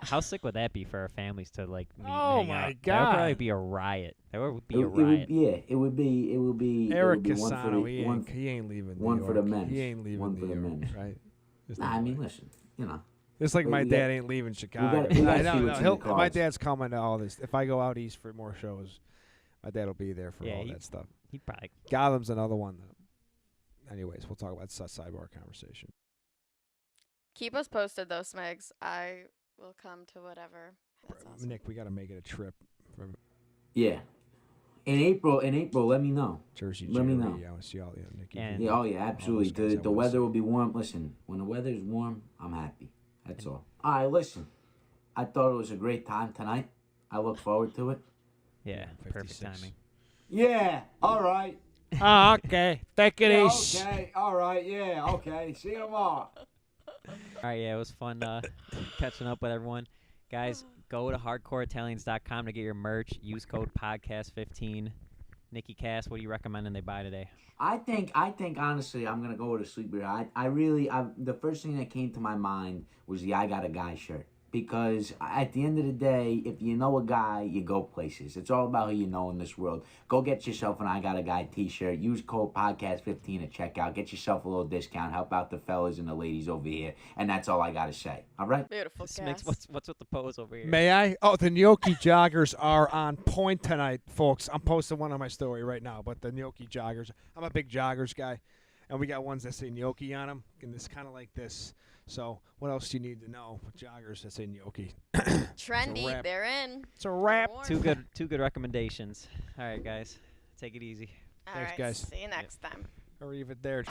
How sick would that be for our families to like meet
Oh
and hang
my
out? That would probably
God.
be a riot. That would be
It
a
would-
riot.
yeah, it would be.
Eric
it would be one for
Cassano,
the,
he ain't leaving New
one
York.
for the men's,
He ain't leaving
one
New
for the
York,
men's.
right? There's
Nah,
no
I mean,
way.
listen, you know.
It's like
we
my
got-
dad ain't leaving Chicago.
we gotta
I
see
know,
what's
no,
in the
he'll- my
cards.
dad's coming to all this. If I go out east for more shows, my dad will be there for
Yeah,
all
he-
that stuff.
He'd probably.
Gotham's another one. Anyways, we'll talk about that sidebar conversation.
Keep us posted though, Smigs. I will come to whatever. That's awesome.
Nick, we got to make it a trip from
Yeah. In April, let me know.
Jersey.
Let me
Jerry.
know.
I want to see all the Nicky.
And-
Yeah, oh yeah, absolutely.
guys I
The
wanna
weather
see.
will be warm. Listen, when the weather is warm, I'm happy. That's all. All right, listen. I thought it was a great time tonight. I look forward to it.
Yeah, perfect
56.
timing.
Yeah. All right.
Oh, okay. Take it
Yeah,
easy.
okay. All right. Yeah. Okay. See you tomorrow.
All right, yeah, it was fun catching up with everyone. Guys, go to hardcoreitalians.com to get your merch. Use code podcast15. Nicky Cass, what are you recommending they buy today?
I think honestly, I'm gonna go with a sleeper. The first thing that came to my mind was the "I Got a Guy" shirt because at the end of the day, if you know a guy, you go places. It's all about who you know in this world. Go get yourself an I Got a Guy t-shirt. Use code podcast15 at checkout. Get yourself a little discount. Help out the fellas and the ladies over here. And that's all I got to say. All right?
Beautiful,
Smigs,
Cass.
what's with the pose over here?
May I? Oh, the gnocchi joggers are on point tonight, folks. I'm posting one on my story right now, but the gnocchi joggers. I'm a big joggers guy, and we got ones that say gnocchi on them, and it's kind of like this. So what else do you need to know? Joggers that say gnocchi.
Trendy, they're in.
It's a wrap.
Two good recommendations. All right, guys, take it easy.
All
Thanks,
right,
guys.
see you next time.
Or even there.